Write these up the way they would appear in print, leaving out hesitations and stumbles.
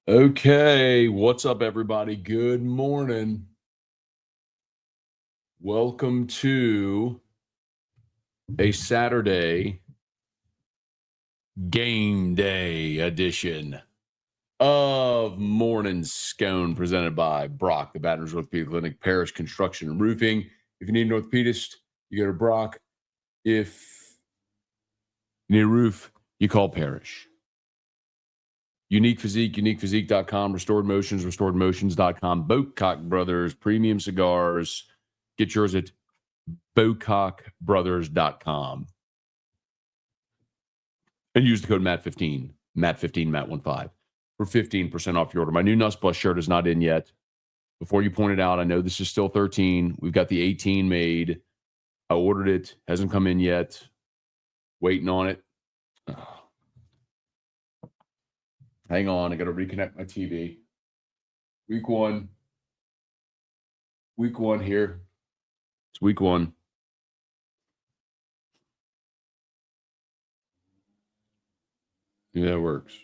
Okay, what's up, everybody? Good morning. Welcome to a Saturday game day edition of Morning Scone, presented by Brock, the Baton Rouge Orthopedic Clinic, Parish Construction and Roofing. If you need an orthopedist, you go to Brock. If you need a roof, you call Parish. Unique Physique, uniquephysique.com, Restored Motions, restoredmotions.com, Boatcock Brothers, Premium Cigars. Get yours at bocockbrothers.com. And use the code MAT15, MAT15, MAT15 for 15% off your order. My new Nussbaum shirt is not in yet. Before you point it out, I know this is still 13. We've got the 18 made. I ordered it. Hasn't come in yet. Waiting on it. Hang on. I got to reconnect my TV. Week one here. It's week one. Yeah, that works.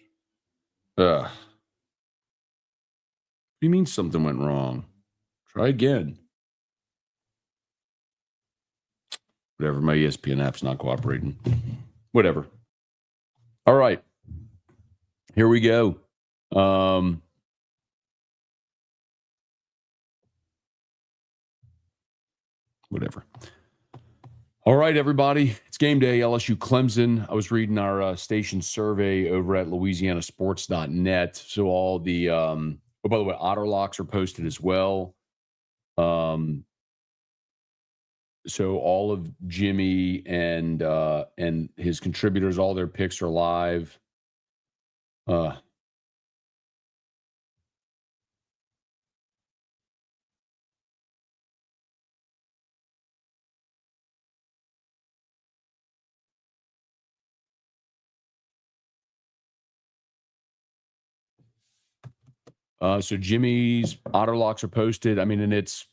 What do you mean something went wrong? Try again. Whatever, my ESPN app's not cooperating. Whatever. All right. Here we go. Whatever. All right, everybody. It's game day, LSU Clemson. I was reading our station survey over at louisianasports.net. So all the, by the way, Otter locks are posted as well. So all of Jimmy and his contributors, all their picks are live. So Jimmy's Otter locks are posted. I mean, and it's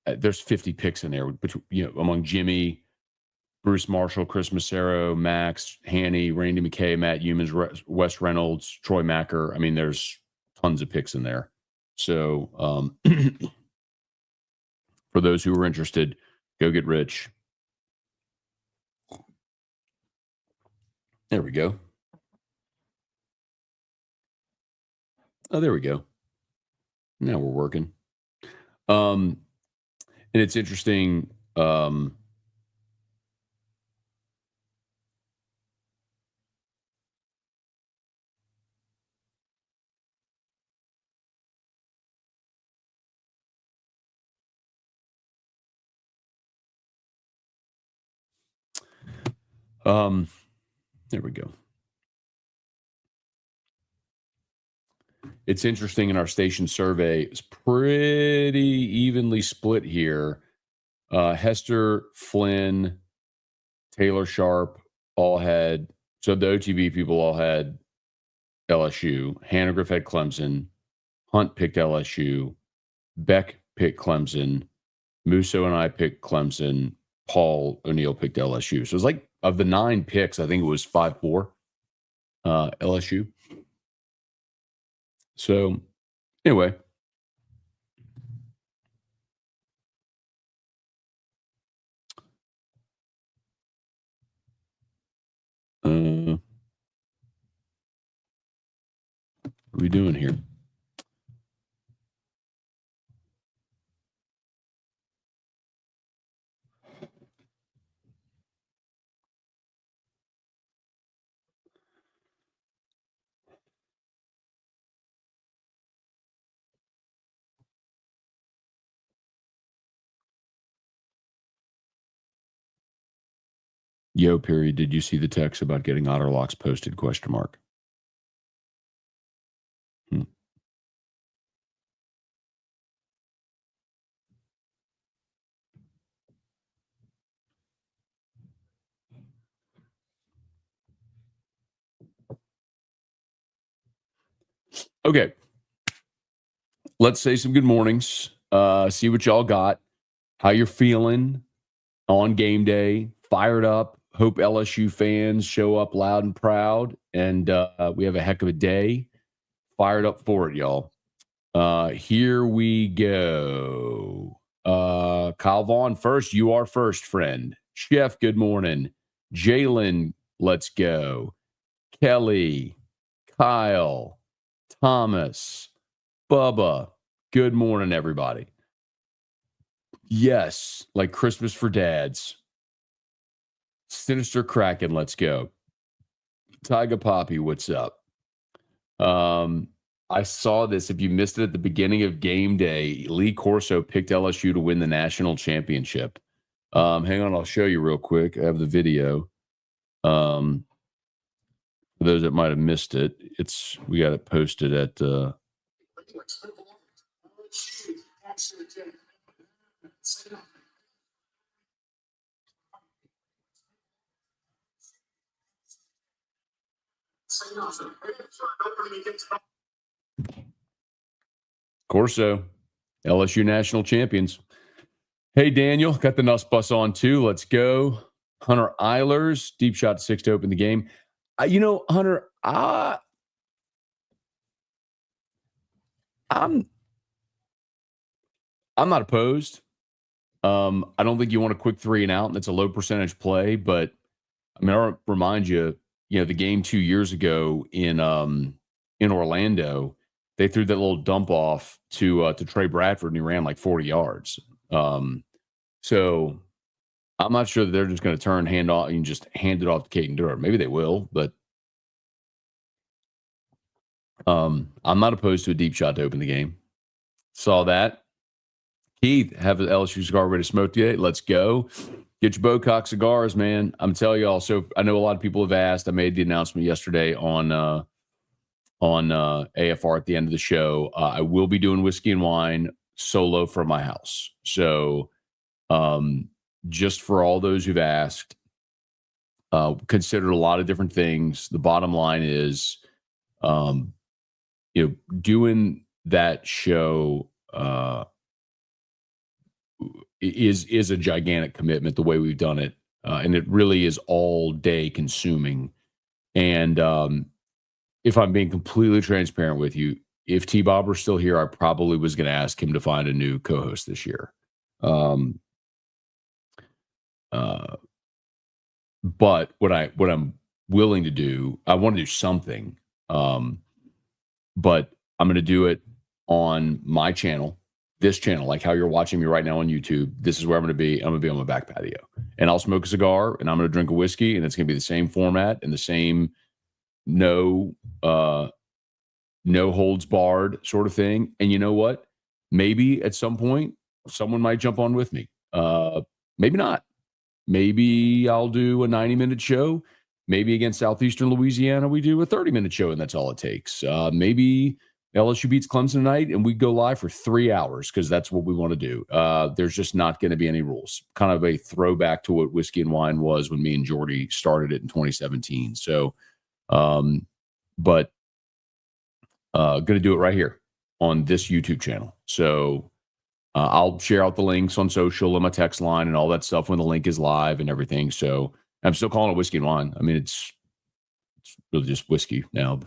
there's 50 picks in there, among Jimmy, Bruce Marshall, Chris Massero, Max, Hanny, Randy McKay, Matt Humans, Wes Reynolds, Troy Macker. I mean, there's tons of picks in there. So for those who are interested, go get rich. There we go. Oh, there we go. Now we're working. And it's interesting. There we go. It's interesting in our station survey, it's pretty evenly split here. Hester, Flynn, Taylor Sharp all had, so the OTB people all had LSU. Hannegriff had Clemson. Hunt picked LSU. Beck picked Clemson. Musso and I picked Clemson. Paul O'Neill picked LSU. So it was like, of the 9 picks, I think it was 5-4 LSU. So anyway. What are we doing here? Yo, period. Did you see the text about getting Otter locks posted? ? Okay. Let's say some good mornings. See what y'all got. How you're feeling on game day. Fired up, Hope LSU fans show up loud and proud, and we have a heck of a day. Fired up for it, y'all. Here we go. Kyle Vaughn first. You are first, friend. Chef, good morning. Jalen, let's go. Kelly, Kyle, Thomas, Bubba, good morning, everybody. Yes, like Christmas for dads. Sinister Kraken, let's go. Tyga Poppy, what's up? I saw this. If you missed it at the beginning of game day, Lee Corso picked LSU to win the national championship. Hang on, I'll show you real quick. I have the video. For those that might have missed it, we got it posted at Corso, LSU national champions. Hey, Daniel, got the Nuss bus on too. Let's go. Hunter Eilers, deep shot 6 to open the game. Hunter, I'm not opposed. I don't think you want a quick 3 and out, and it's a low percentage play. But I mean, I'll remind you, the game 2 years ago in Orlando, they threw that little dump off to Trey Bradford, and he ran like 40 yards. So I'm not sure that they're just going to hand it off to Caden Durham. Maybe they will, but I'm not opposed to a deep shot to open the game. Saw that. Keith, have an LSU cigar ready to smoke today. Let's go. Get your Bocock cigars, man. I'm telling y'all. So I know a lot of people have asked. I made the announcement yesterday on AFR at the end of the show. I will be doing whiskey and wine solo from my house. So just for all those who've asked, considered a lot of different things. The bottom line is, doing that show is a gigantic commitment the way we've done it. And it really is all day consuming. And if I'm being completely transparent with you, if T-Bob were still here, I probably was going to ask him to find a new co-host this year. But what I'm willing to do, I want to do something. But I'm going to do it on my channel, this channel, like how you're watching me right now on YouTube. This is where I'm going to be. I'm going to be on my back patio, and I'll smoke a cigar, and I'm going to drink a whiskey, and it's going to be the same format and the same no holds barred sort of thing. And you know what? Maybe at some point someone might jump on with me. Maybe not. Maybe I'll do a 90-minute show. Maybe against Southeastern Louisiana, we do a 30-minute show, and that's all it takes. Maybe LSU beats Clemson tonight, and we go live for 3 hours because that's what we want to do. There's just not going to be any rules. Kind of a throwback to what Whiskey and Wine was when me and Jordy started it in 2017. So, but going to do it right here on this YouTube channel. So I'll share out the links on social and my text line and all that stuff when the link is live and everything. So I'm still calling it Whiskey and Wine. I mean, it's really just whiskey now.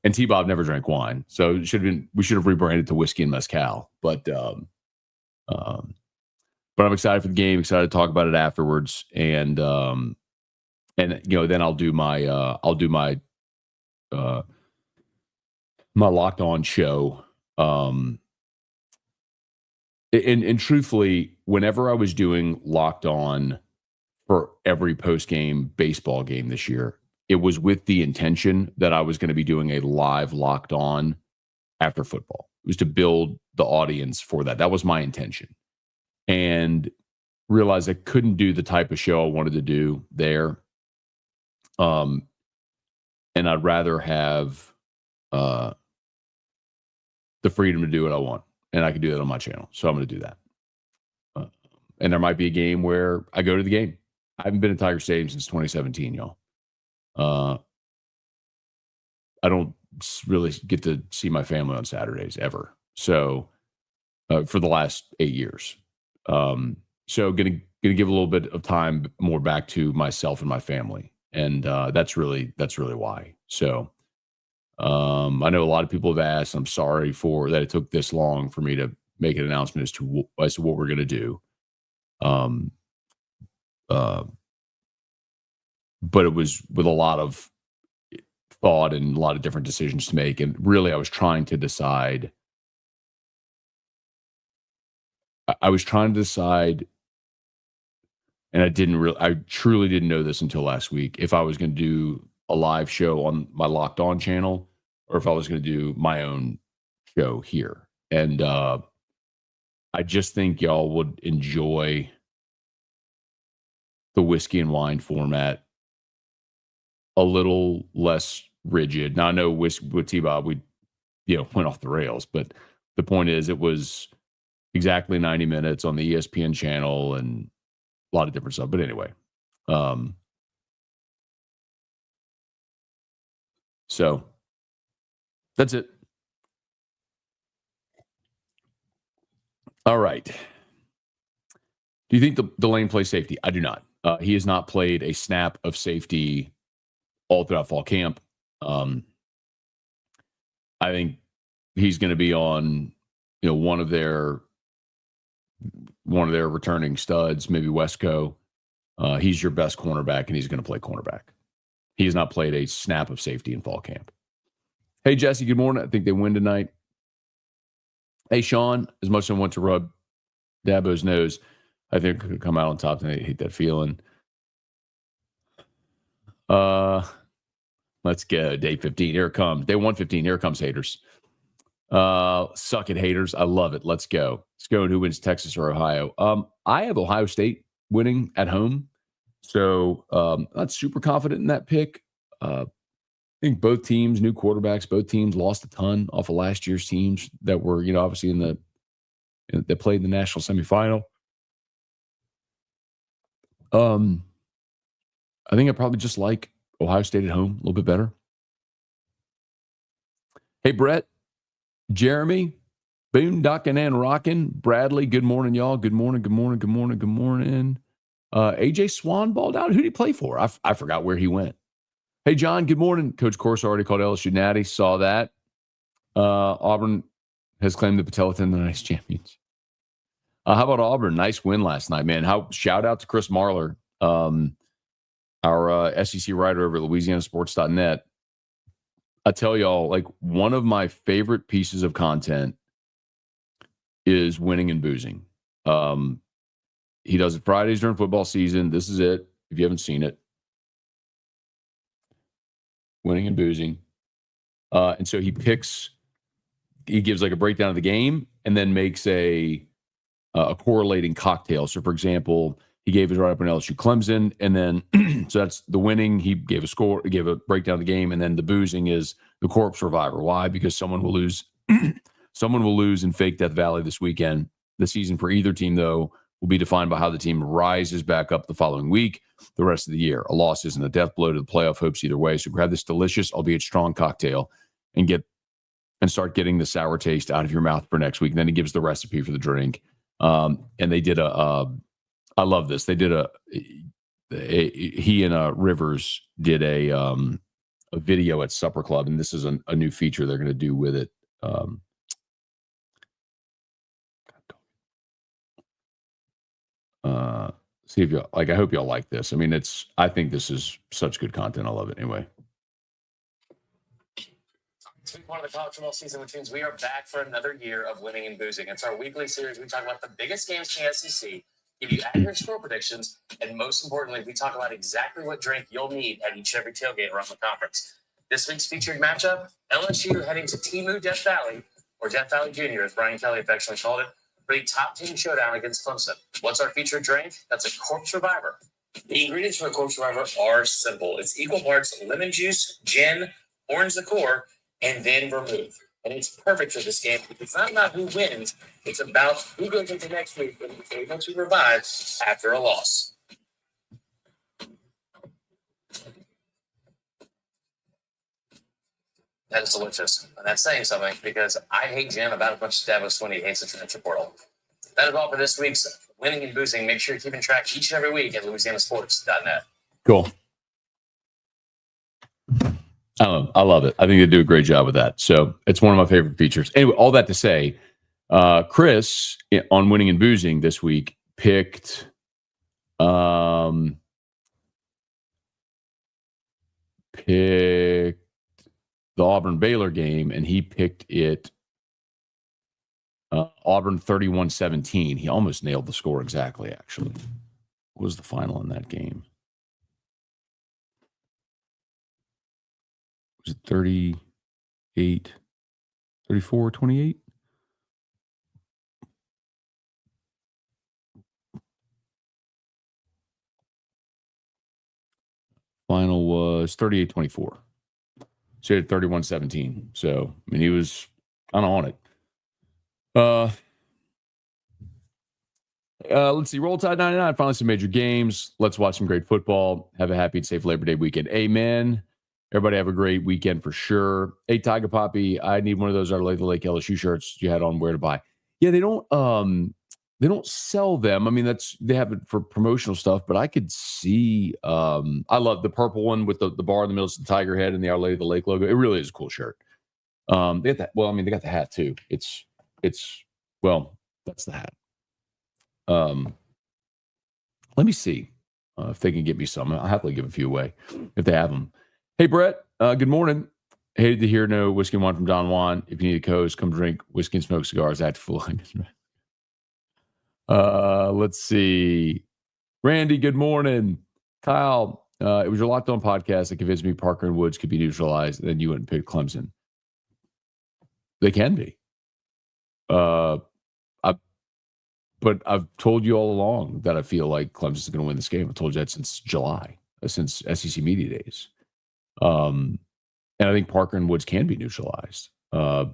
And T-Bob never drank wine, so we should have rebranded to Whiskey and Mezcal. But I'm excited for the game. Excited to talk about it afterwards, and then I'll do my my Locked On show. And truthfully, whenever I was doing Locked On for every post-game baseball game this year, it was with the intention that I was going to be doing a live Locked On after football. It was to build the audience for that. That was my intention. And realized I couldn't do the type of show I wanted to do there. And I'd rather have the freedom to do what I want. And I can do that on my channel. So I'm going to do that. And there might be a game where I go to the game. I haven't been at Tiger Stadium since 2017, y'all. I don't really get to see my family on Saturdays ever. So for the last 8 years. So going to going to give a little bit of time more back to myself and my family. And that's really why. So I know a lot of people have asked. I'm sorry for that it took this long for me to make an announcement as to what we're going to do. But it was with a lot of thought and a lot of different decisions to make. And really, I was trying to decide. And I truly didn't know this until last week, if I was going to do a live show on my Locked On channel or if I was going to do my own show here. And I just think y'all would enjoy the whiskey and wine format a little less rigid. Now, I know with T-Bob, we went off the rails, but the point is it was exactly 90 minutes on the ESPN channel and a lot of different stuff. But anyway, so that's it. All right. Do you think Delane plays safety? I do not. He has not played a snap of safety all throughout fall camp. I think he's going to be on, one of their returning studs, maybe Wesco. He's your best cornerback, and he's going to play cornerback. He has not played a snap of safety in fall camp. Hey, Jesse, good morning. I think they win tonight. Hey, Sean, as much as I want to rub Dabo's nose, I think could come out on top tonight. I hate that feeling. Let's go. Day 15. Here it comes. Day 115. Here comes haters. Suck it, haters. I love it. Let's go. Scone, who wins, Texas or Ohio? I have Ohio State winning at home. So not super confident in that pick. I think both teams, new quarterbacks, both teams lost a ton off of last year's teams that were, obviously that played in the national semifinal. I think I probably just like Ohio State at home a little bit better. Hey, Brett, Jeremy, boondocking and rocking. Bradley, good morning, y'all. Good morning, good morning, good morning, good morning. AJ Swan balled out. Who did he play for? I forgot where he went. Hey, John, good morning. Coach Corso already called LSU natty. Saw that. Auburn has claimed the patella tendonitis champions. How about Auburn? Nice win last night, man. Shout out to Chris Marler, our SEC writer over at LouisianaSports.net. I tell y'all, like, one of my favorite pieces of content is winning and boozing. He does it Fridays during football season. This is it. If you haven't seen it, winning and boozing. And so he gives like a breakdown of the game and then makes a correlating cocktail. So, for example, he gave his write-up on LSU Clemson, and then so that's the winning. He gave a score, gave a breakdown of the game, and then the boozing is the corpse reviver. Why? Because someone will lose. Someone will lose in Fake Death Valley this weekend. The season for either team, though, will be defined by how the team rises back up the following week, the rest of the year. A loss isn't a death blow to the playoff hopes either way. So grab this delicious, albeit strong cocktail and start getting the sour taste out of your mouth for next week. And then he gives the recipe for the drink. And they did I love this. They did he and Rivers did a video at Supper Club, and this is a new feature they're going to do with it. See if you like. I hope y'all like this. I mean, I think this is such good content. I love it. Anyway. It's week 1 of the college football season, which means we are back for another year of winning and boozing. It's our weekly series. We talk about the biggest games in the SEC, give you accurate score predictions, and most importantly, we talk about exactly what drink you'll need at each and every tailgate around the conference. This week's featured matchup, LSU heading to Timu Death Valley, or Death Valley Jr., as Brian Kelly affectionately called it, for a top team showdown against Clemson. What's our featured drink? That's a Corpse Reviver. The ingredients for a Corpse Reviver are simple. It's equal parts lemon juice, gin, orange liqueur, and then vermouth. And it's perfect for this game. It's not about who wins. It's about who goes into next week and is able to revive after a loss. That is delicious. And that's saying something because I hate gin about as much as Dabo Swinney hates the transfer portal. That is all for this week's winning and boozing. Make sure you're keeping track each and every week at LouisianaSports.net. Cool. I love it. I think they do a great job with that. So it's one of my favorite features. Anyway, all that to say, Chris on Winning and Boozing this week picked the Auburn Baylor game, and he picked it Auburn 31-17. He almost nailed the score exactly, actually. What was the final in that game? Was it 38, 34, 28? Final was 38-24. So he had 31-17. So, I mean, he was kind of on it. Let's see. Roll Tide 99. Finally, some major games. Let's watch some great football. Have a happy and safe Labor Day weekend. Amen. Everybody have a great weekend for sure. Hey, Tiger Poppy, I need one of those Our Lake LSU shirts you had on. Where to buy? Yeah, they don't sell them. I mean, they have it for promotional stuff, but I could see I love the purple one with the bar in the middle, it's the tiger head and the Our Lady of the Lake logo. It really is a cool shirt. They got that. Well, I mean, they got the hat too. It's well, that's the hat. Let me see if they can get me some. I'll happily give a few away if they have them. Hey, Brett, good morning. Hated to hear no whiskey and wine from Don Juan. If you need a coast, come drink whiskey and smoke cigars at full. Let's see. Randy, good morning. Kyle, it was your Locked On podcast that convinced me Parker and Woods could be neutralized, and then you went and picked Clemson. They can be. But I've told you all along that I feel like Clemson's going to win this game. I've told you that since July, since SEC Media Days. And I think Parker and Woods can be neutralized. I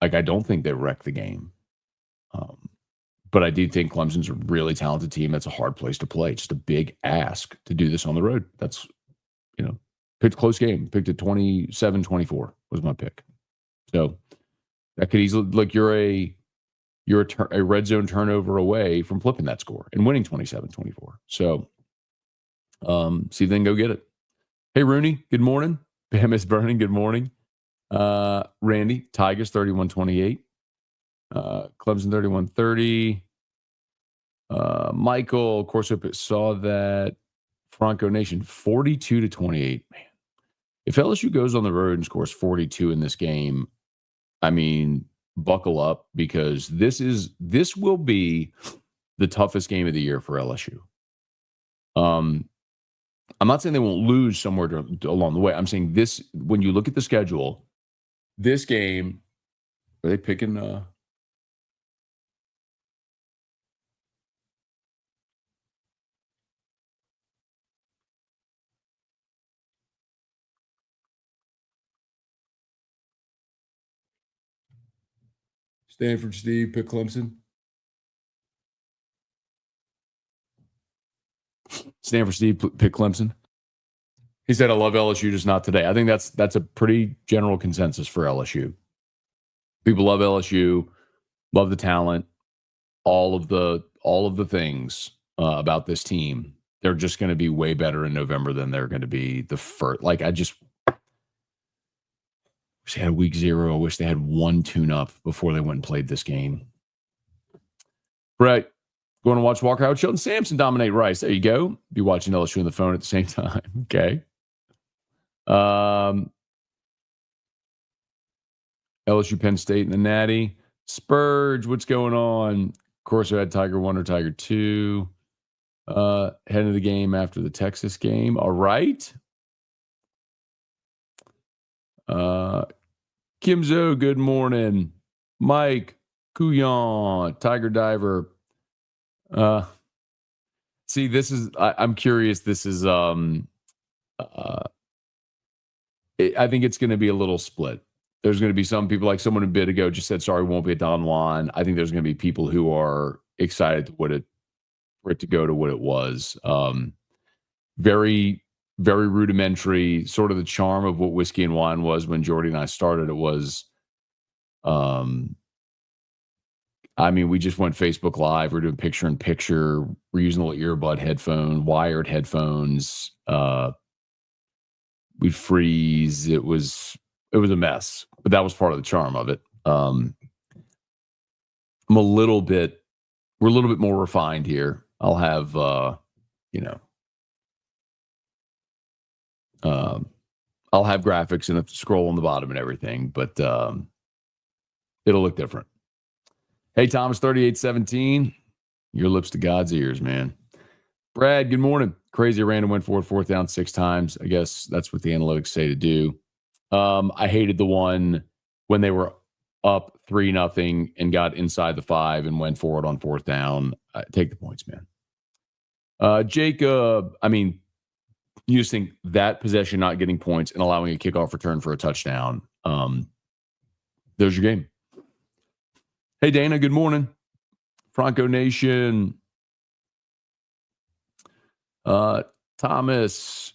don't think they wreck the game. But I do think Clemson's a really talented team. That's a hard place to play. Just a big ask to do this on the road. That's, picked a close game. Picked it 27-24 was my pick. So that could easily, like, you're a red zone turnover away from flipping that score and winning 27-24. So see if they can go get it. Hey, Rooney, good morning. Bam is burning, good morning. Randy, Tigers 31-28. Clemson 31-30. Michael, of course, saw that. Franco Nation 42-28. Man, if LSU goes on the road and scores 42 in this game, I mean, buckle up, because this will be the toughest game of the year for LSU. I'm not saying they won't lose somewhere along the way. I'm saying this, when you look at the schedule, this game, are they picking Stanford Steve pick Clemson? Stanford Steve pick Clemson. He said, I love LSU, just not today. I think that's a pretty general consensus for LSU. People love LSU, love the talent, all of the things about this team. They're just going to be way better in November than they're going to be the first. Like, I just wish they had week 0. I wish they had one tune-up before they went and played this game. Right. Going to watch Walker Howard, Sheldon Sampson dominate Rice. There you go. Be watching LSU on the phone at the same time. Okay. LSU Penn State and the Natty. Spurge, what's going on? Of course, I had Tiger 1 or Tiger 2. Head of the game after the Texas game. All right. Kim Zo, good morning. Mike, Couillon, Tiger Diver. See, this is, I'm curious. This is, I think it's going to be a little split. There's going to be some people, like someone a bit ago just said, sorry, won't be a Don Juan. I think there's going to be people who are excited for it to go to what it was. Very, very rudimentary, sort of the charm of what whiskey and wine was when Jordy and I started. It was, I mean, we just went Facebook Live. We're doing picture in picture. We're using little earbud headphone, wired headphones. We'd freeze. It was a mess, but that was part of the charm of it. We're a little bit more refined here. I'll have, I'll have graphics and a scroll on the bottom and everything, but it'll look different. Hey, Thomas, 3817. Your lips to God's ears, man. Brad, good morning. Crazy random went forward, fourth down 6 times. I guess that's what the analytics say to do. I hated the one when they were up 3-0 and got inside the 5 and went forward on fourth down. Take the points, man. Jacob, I mean, you just think that possession not getting points and allowing a kickoff return for a touchdown. There's your game. Hey, Dana, good morning. Franco Nation. Thomas.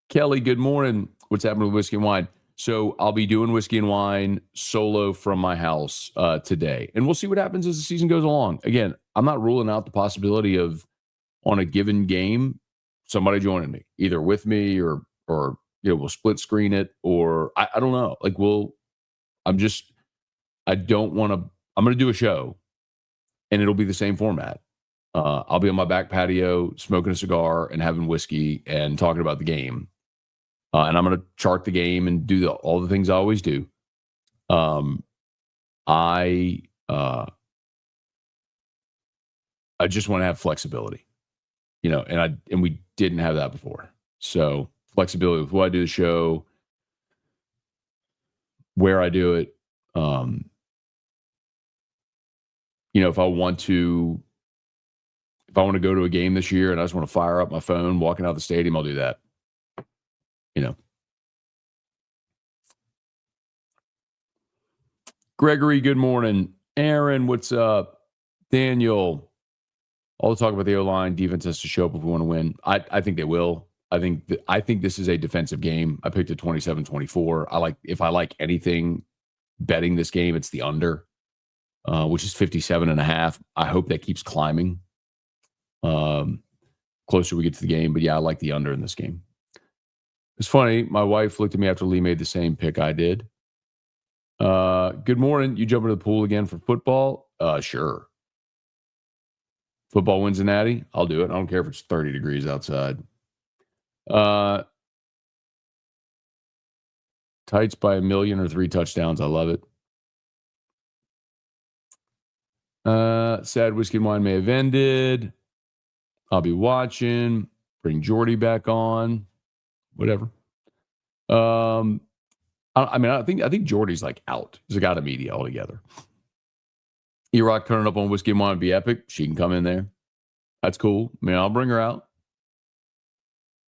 Kelly, good morning. What's happening with Whiskey and Wine? So I'll be doing Whiskey and Wine solo from my house today. And we'll see what happens as the season goes along. Again, I'm not ruling out the possibility of, on a given game, somebody joining me, either with me or we'll split screen it, or I don't know. Like I'm going to do a show and it'll be the same format. I'll be on my back patio smoking a cigar and having whiskey and talking about the game. And I'm going to chart the game and do all the things I always do. I just want to have flexibility, and we didn't have that before. So flexibility with who I do the show, where I do it. If I want to go to a game this year and I just want to fire up my phone walking out the stadium, I'll do that. Gregory, good morning. Aaron, what's up? Daniel, all the talk about the O-line, defense has to show up if we want to win. I think they will. I think this is a defensive game. I picked a 27-24. If I like anything betting this game, it's the under, which is 57.5. I hope that keeps climbing. Closer we get to the game, but yeah, I like the under in this game. It's funny. My wife looked at me after Lee made the same pick I did. Good morning. You jump into the pool again for football? Sure. Football wins a natty? I'll do it. I don't care if it's 30 degrees outside. Tights by 1 million or 3 touchdowns. I love it. Sad Whiskey and Wine may have ended. I'll be watching. Bring Jordy back on. Whatever. I think Jordy's like out. He's out of media altogether. E-Rock turning up on Whiskey and Wine would be epic. She can come in there. That's cool. I mean, I'll bring her out.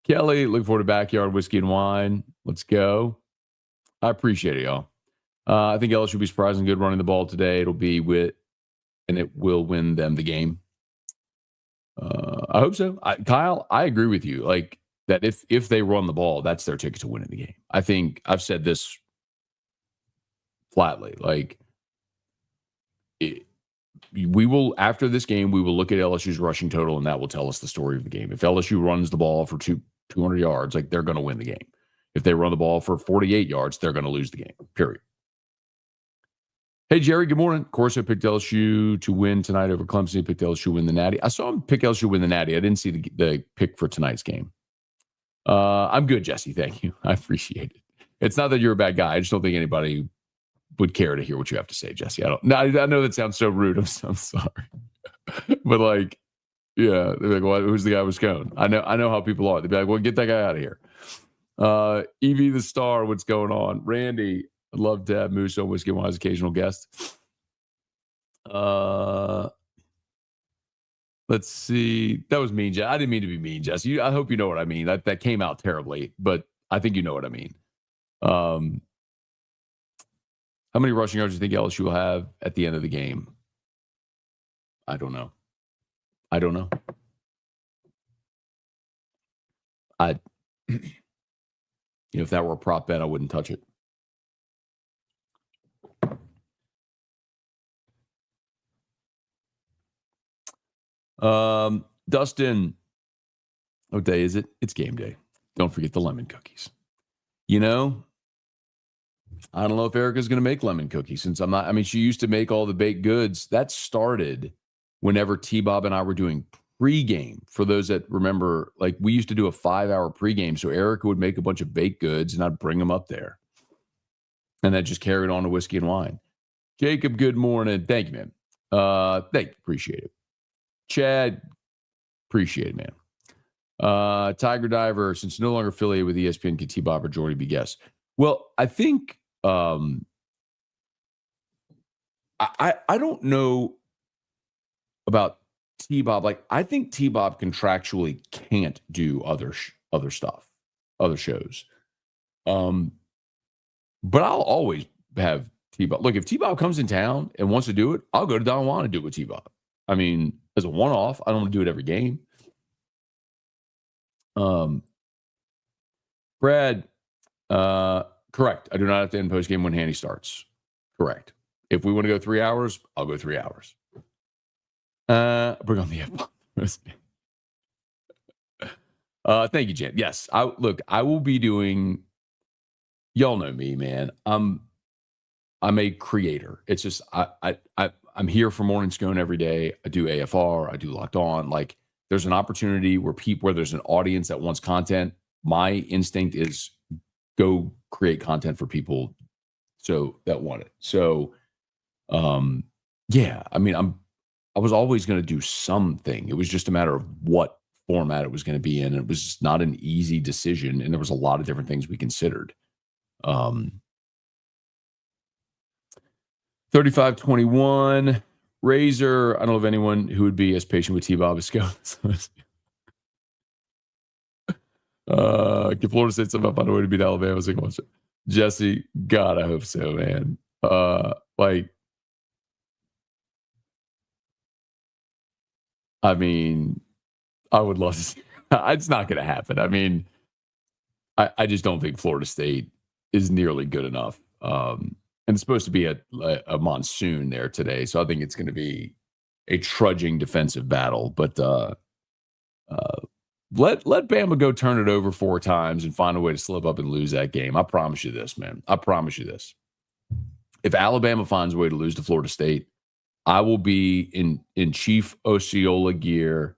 Kelly, looking forward to Backyard Whiskey and Wine. Let's go. I appreciate it, y'all. I think LSU will be surprisingly good running the ball today. And it will win them the game. I hope so. Kyle, I agree with you. Like that if they run the ball, that's their ticket to winning the game. I think I've said this flatly. Like we will, after this game, we will look at LSU's rushing total, and that will tell us the story of the game. If LSU runs the ball for 200 yards, like they're going to win the game. If they run the ball for 48 yards, they're going to lose the game, period. Hey, Jerry, good morning. Corso picked LSU to win tonight over Clemson. He picked LSU to win the Natty. I saw him pick LSU to win the Natty. I didn't see the pick for tonight's game. I'm good, Jesse. Thank you. I appreciate it. It's not that you're a bad guy. I just don't think anybody would care to hear what you have to say, Jesse. I know that sounds so rude. I'm sorry. But like, yeah, they're like, well, who's the guy with Scone? I know how people are. They'd be like, well, get that guy out of here. Evie the Star, what's going on? Randy, I'd love to have Moose on Whiskey and Wine's occasional guest. Let's see. That was mean, Jess. I didn't mean to be mean, Jess. I hope you know what I mean. That came out terribly, but I think you know what I mean. How many rushing yards do you think LSU will have at the end of the game? I don't know. If that were a prop bet, I wouldn't touch it. Dustin, what day is it? It's game day. Don't forget the lemon cookies. You know, I don't know if Erica's going to make lemon cookies since I'm not. I mean, she used to make all the baked goods. That started whenever T-Bob and I were doing pregame. For those that remember, like we used to do a 5-hour pregame. So Erica would make a bunch of baked goods and I'd bring them up there. And that just carried on to whiskey and wine. Jacob, good morning. Thank you, man. Thank you. Appreciate it. Chad, appreciate it, man. Tiger Diver, since no longer affiliated with ESPN, can T-Bob or Jordy be guests? Well, I think I don't know about T-Bob. Like, I think T-Bob contractually can't do other stuff, other shows. But I'll always have T-Bob. Look, if T-Bob comes in town and wants to do it, I'll go to Don Juan and do it with T-Bob. I mean, as a one-off, I don't want to do it every game. Brad, correct. I do not have to end post-game when Hanny starts. Correct. If we want to go 3 hours, I'll go 3 hours. Bring on the F. Thank you, Jen. Yes, I will be doing. Y'all know me, man. I'm a creator. It's just I'm here for Morning Scone every day. I do AFR. I do Locked On. Like, there's an opportunity where there's an audience that wants content. My instinct is go create content for people that want it. So, yeah. I mean, I was always going to do something. It was just a matter of what format it was going to be in. It was just not an easy decision, and there was a lot of different things we considered. 3521 Razor. I don't know of anyone who would be as patient with T-Bob as Scone. Can Florida State somehow find a way to beat Alabama? Jesse, God, I hope so, man. I mean, I would love to see. It's not going to happen. I mean, I just don't think Florida State is nearly good enough. And it's supposed to be a monsoon there today, so I think it's going to be a trudging defensive battle. But let Bama go turn it over 4 times and find a way to slip up and lose that game. I promise you this, man. I promise you this. If Alabama finds a way to lose to Florida State, I will be in Chief Osceola gear,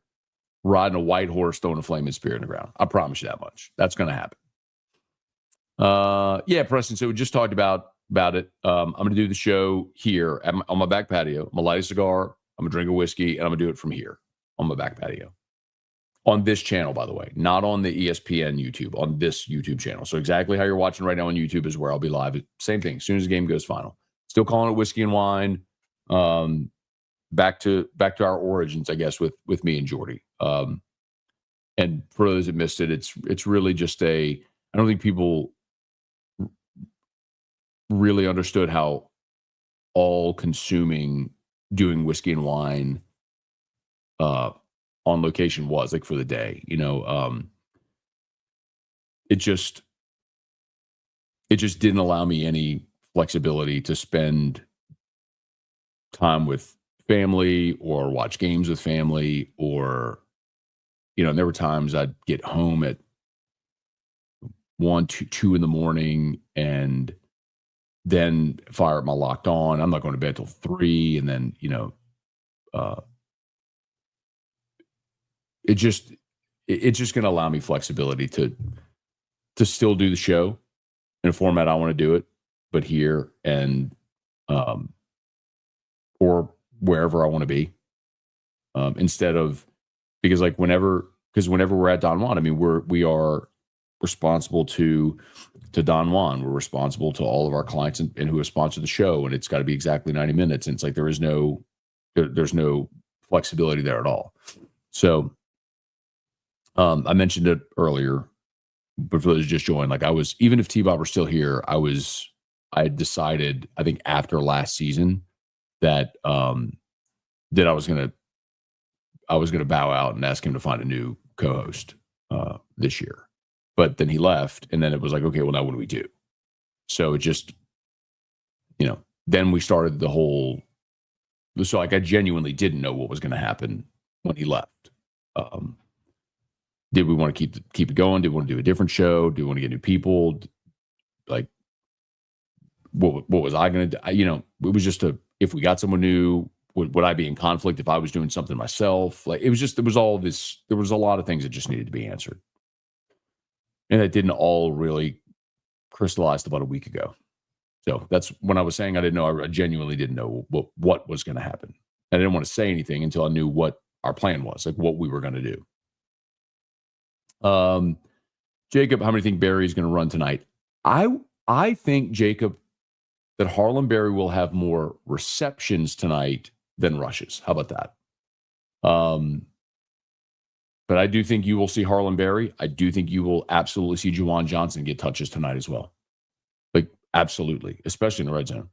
riding a white horse, throwing a flaming spear in the ground. I promise you that much. That's going to happen. Yeah, Preston. So we just talked about it. I'm going to do the show here on my back patio. I'm going to light a cigar. I'm going to drink a whiskey, and I'm going to do it from here on my back patio. On this channel, by the way, not on the ESPN YouTube, on this YouTube channel. So exactly how you're watching right now on YouTube is where I'll be live. Same thing. As soon as the game goes final. Still calling it whiskey and wine. Back to our origins, I guess, with me and Jordy. And for those that missed it, it's really just I don't think people really understood how all-consuming doing whiskey and wine on location was, like, for the day. It just didn't allow me any flexibility to spend time with family or watch games with family, or and there were times I'd get home at 1, 2 in the morning and then fire up my Locked On. I'm not going to bed till 3, and then it's just going to allow me flexibility to still do the show in a format I want to do it, but here and or wherever I want to be, instead of, because whenever we're at Don Juan, I mean, we are responsible to Don Juan. We're responsible to all of our clients and who have sponsored the show, and it's got to be exactly 90 minutes. And it's like there's no flexibility there at all. So I mentioned it earlier, but for those who just joined, even if T-Bob were still here, I had decided, I think after last season, that I was gonna bow out and ask him to find a new co-host this year. But then he left, and then it was like, okay, well, now what do we do? So it just, then we started the whole. So I genuinely didn't know what was going to happen when he left. Did we want to keep it going? Did we want to do a different show? Do we want to get new people? Like, what was I going to do? It was just if we got someone new, would I be in conflict if I was doing something myself? Like, there was a lot of things that just needed to be answered. And it didn't all really crystallize about a week ago. So that's when I was saying I didn't know. I genuinely didn't know what was going to happen. I didn't want to say anything until I knew what our plan was, like what we were going to do. Jacob, how many think Barry's going to run tonight? I think, Jacob, that Harlan Berry will have more receptions tonight than rushes. How about that? But I do think you will see Harlan Berry. I do think you will absolutely see Juwan Johnson get touches tonight as well. Like, absolutely, especially in the red zone.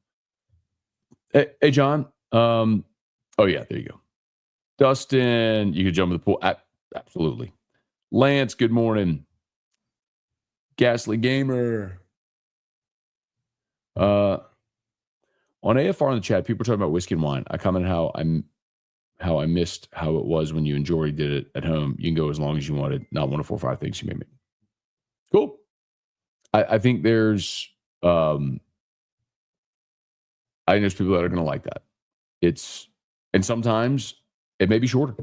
Hey John. Oh, yeah, there you go. Dustin, you could jump in the pool. Absolutely. Lance, good morning. Ghastly Gamer. On AFR in the chat, people are talking about whiskey and wine. I commented how I missed how it was when you and Jory did it at home. You can go as long as you wanted. Not one of 4 or 5 things you made me. Cool. I think there's I think there's people that are going to like that. And sometimes it may be shorter.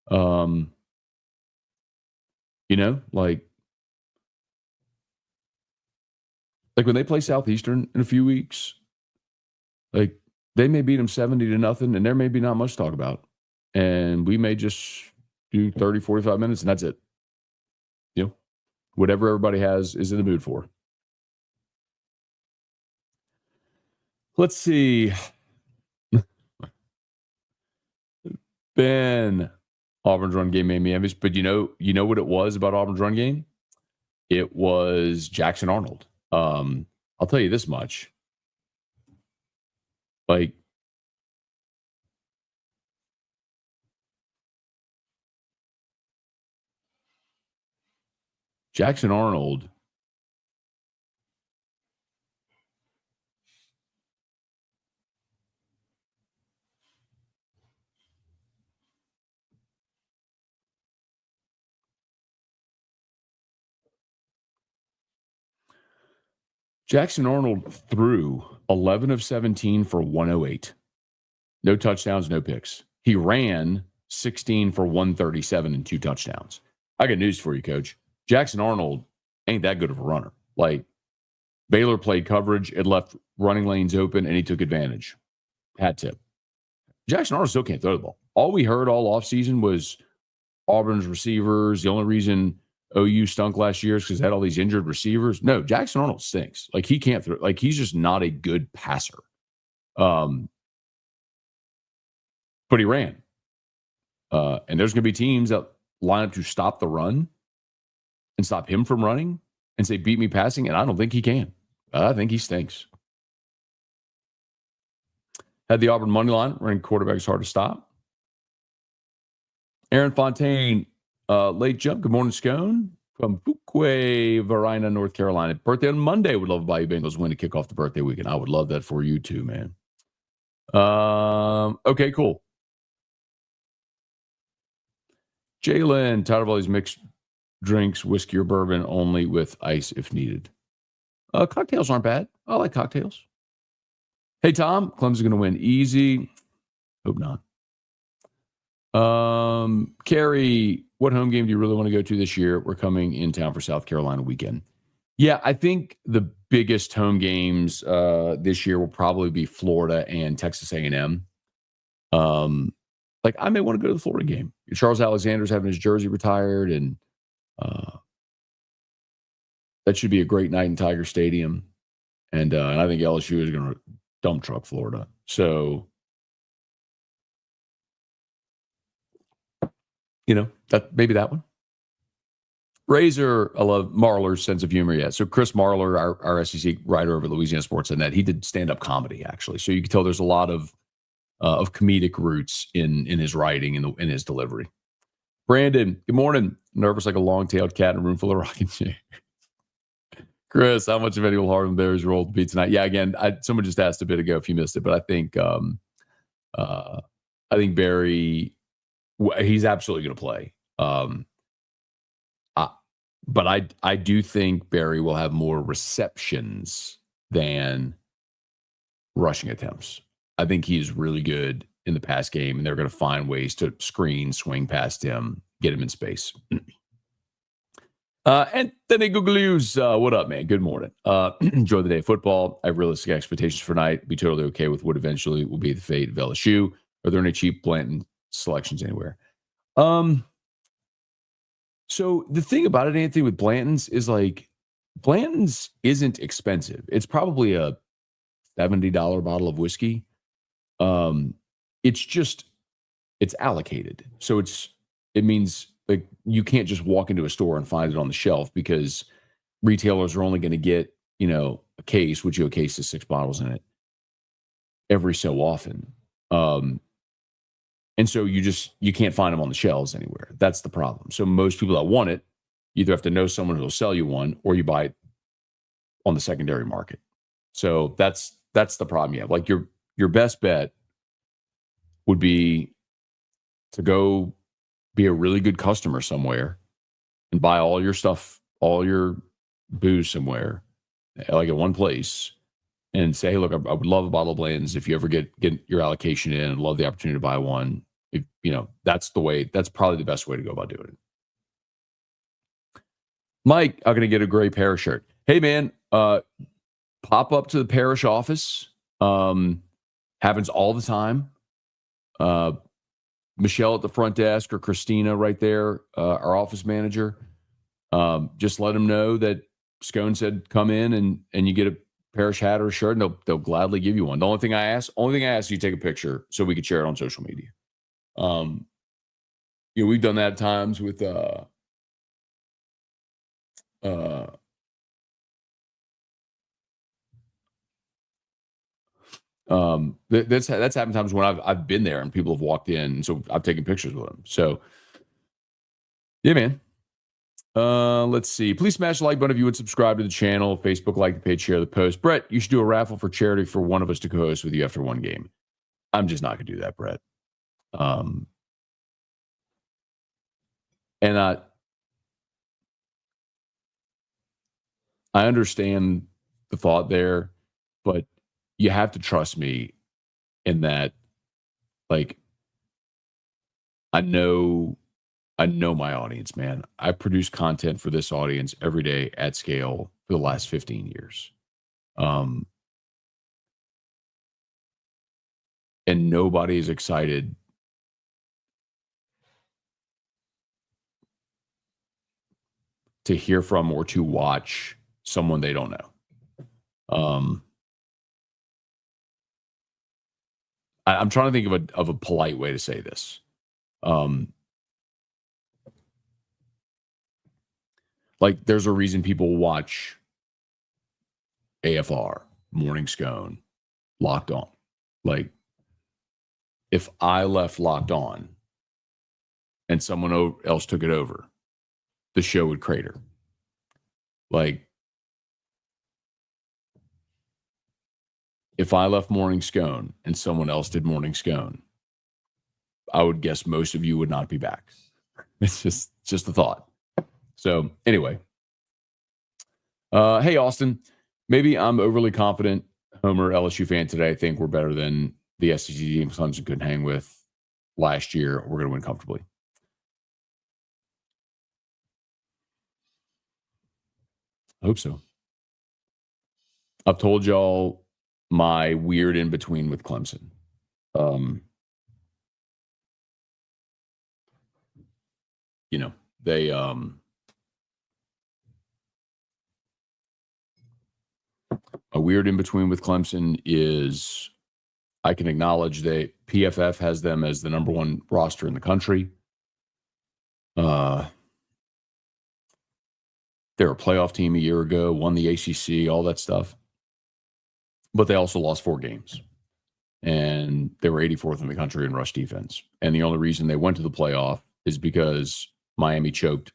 Like when they play Southeastern in a few weeks, like they may beat them 70-0, and there may be not much to talk about. And we may just do 30, 45 minutes, and that's it. Whatever everybody is in the mood for. Let's see. Ben, Auburn's run game made me envious, but you know what it was about Auburn's run game? It was Jackson Arnold. I'll tell you this much. Like, Jackson Arnold threw 11 of 17 for 108. No touchdowns, no picks. He ran 16 for 137 and 2 touchdowns. I got news for you, Coach. Jackson Arnold ain't that good of a runner. Like, Baylor played coverage, it left running lanes open, and he took advantage. Hat tip. Jackson Arnold still can't throw the ball. All we heard all offseason was Auburn's receivers. The only reason OU stunk last year is because they had all these injured receivers. No, Jackson Arnold stinks. Like, he can't throw. Like, he's just not a good passer. But he ran. And there's going to be teams that line up to stop the run and stop him from running and say, beat me passing, and I don't think he can. I think he stinks. Had the Auburn money line. Running quarterback is hard to stop. Aaron Fontaine, late jump. Good morning, Scone. From Fuquay, Varina, North Carolina. Birthday on Monday. Would love to buy you Bengals win to kick off the birthday weekend. I would love that for you too, man. Okay, cool. Jalen, tired of all these mixed drinks, whiskey or bourbon, only with ice if needed. Cocktails aren't bad. I like cocktails. Hey, Tom, Clemson's going to win easy. Hope not. Carrie, what home game do you really want to go to this year? We're coming in town for South Carolina weekend. Yeah, I think the biggest home games this year will probably be Florida and Texas A&M. Like, I may want to go to the Florida game. Charles Alexander's having his jersey retired, and that should be a great night in Tiger Stadium. And I think LSU is going to dump truck Florida. So, that maybe that one. Razor, I love Marlar's sense of humor. Yeah. So Chris Marlar, our SEC writer over Louisiana Sports and Net, he did stand-up comedy, actually. So you can tell there's a lot of comedic roots in his writing and in his delivery. Brandon, good morning. Nervous like a long-tailed cat in a room full of rocking chairs. Chris, how much of any will Harlan Berry's role be tonight? Yeah, again, someone just asked a bit ago if you missed it, but I think Berry He's absolutely going to play. But I do think Barry will have more receptions than rushing attempts. I think he's really good in the pass game, and they're going to find ways to screen, swing past him, get him in space. Anthony Guglius, what up, man? Good morning. Enjoy the day of football. I have realistic expectations for tonight. Be totally okay with what eventually will be the fate of LSU. Are there any cheap Blanton selections anywhere? So the thing about it, Anthony, with Blanton's is like Blanton's isn't expensive. It's probably a $70 bottle of whiskey. It's allocated. So it means like you can't just walk into a store and find it on the shelf because retailers are only going to get, a case, which a case has 6 bottles in it every so often. And so you can't find them on the shelves anywhere. That's the problem. So most people that want it, you either have to know someone who'll sell you one or you buy it on the secondary market. So that's the problem you have. Like your best bet would be to go be a really good customer somewhere and buy all your stuff, all your booze somewhere, like at one place, and say, hey, look, I would love a bottle of Blanton's. If you ever get your allocation in, I'd love the opportunity to buy one. If, that's probably the best way to go about doing it. Mike, I'm going to get a gray Parish shirt. Hey, man, pop up to the Parish office. Happens all the time. Michelle at the front desk or Christina right there, our office manager. Just let them know that Scone said come in and you get a Parish hat or a shirt, and they'll gladly give you one. The only thing I ask is you take a picture so we could share it on social media. We've done that at times with that's happened times when I've been there and people have walked in, so I've taken pictures with them. So yeah, man. Let's see. Please smash the like button if you would subscribe to the channel. Facebook, like the page, share the post. Brett, you should do a raffle for charity for one of us to co-host with you after one game. I'm just not gonna do that, Brett. And I understand the thought there, but you have to trust me in that. Like, I know my audience, man. I produce content for this audience every day at scale for the last 15 years. And nobody is excited to hear from or to watch someone they don't know. I'm trying to think of a polite way to say this. Like, there's a reason people watch AFR, Morning Scone, Locked On. Like, if I left Locked On and someone else took it over, the show would crater. Like, if I left Morning Scone and someone else did Morning Scone, I would guess most of you would not be back. It's just a thought. So anyway, hey, Austin, maybe I'm overly confident. Homer LSU fan today. I think we're better than the SEC team Clemson couldn't hang with last year. We're going to win comfortably. I hope so. I've told y'all my weird in between with Clemson. They a weird in between with Clemson is I can acknowledge that PFF has them as the number one roster in the country. They're a playoff team a year ago, won the ACC, all that stuff. But they also lost 4 games. And they were 84th in the country in rush defense. And the only reason they went to the playoff is because Miami choked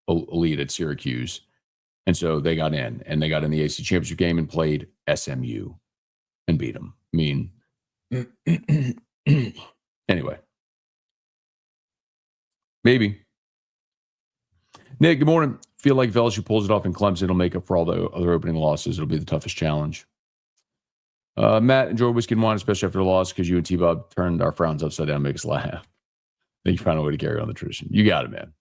elite at Syracuse. And so they got in. And they got in the ACC championship game and played SMU and beat them. I mean, anyway. Maybe. Nick, good morning. Feel like if LSU pulls it off in Clemson, it'll make up for all the other opening losses. It'll be the toughest challenge. Matt, enjoy whiskey and wine, especially after the loss, because you and T-Bob turned our frowns upside down and make us laugh. I think you found a way to carry on the tradition. You got it, man.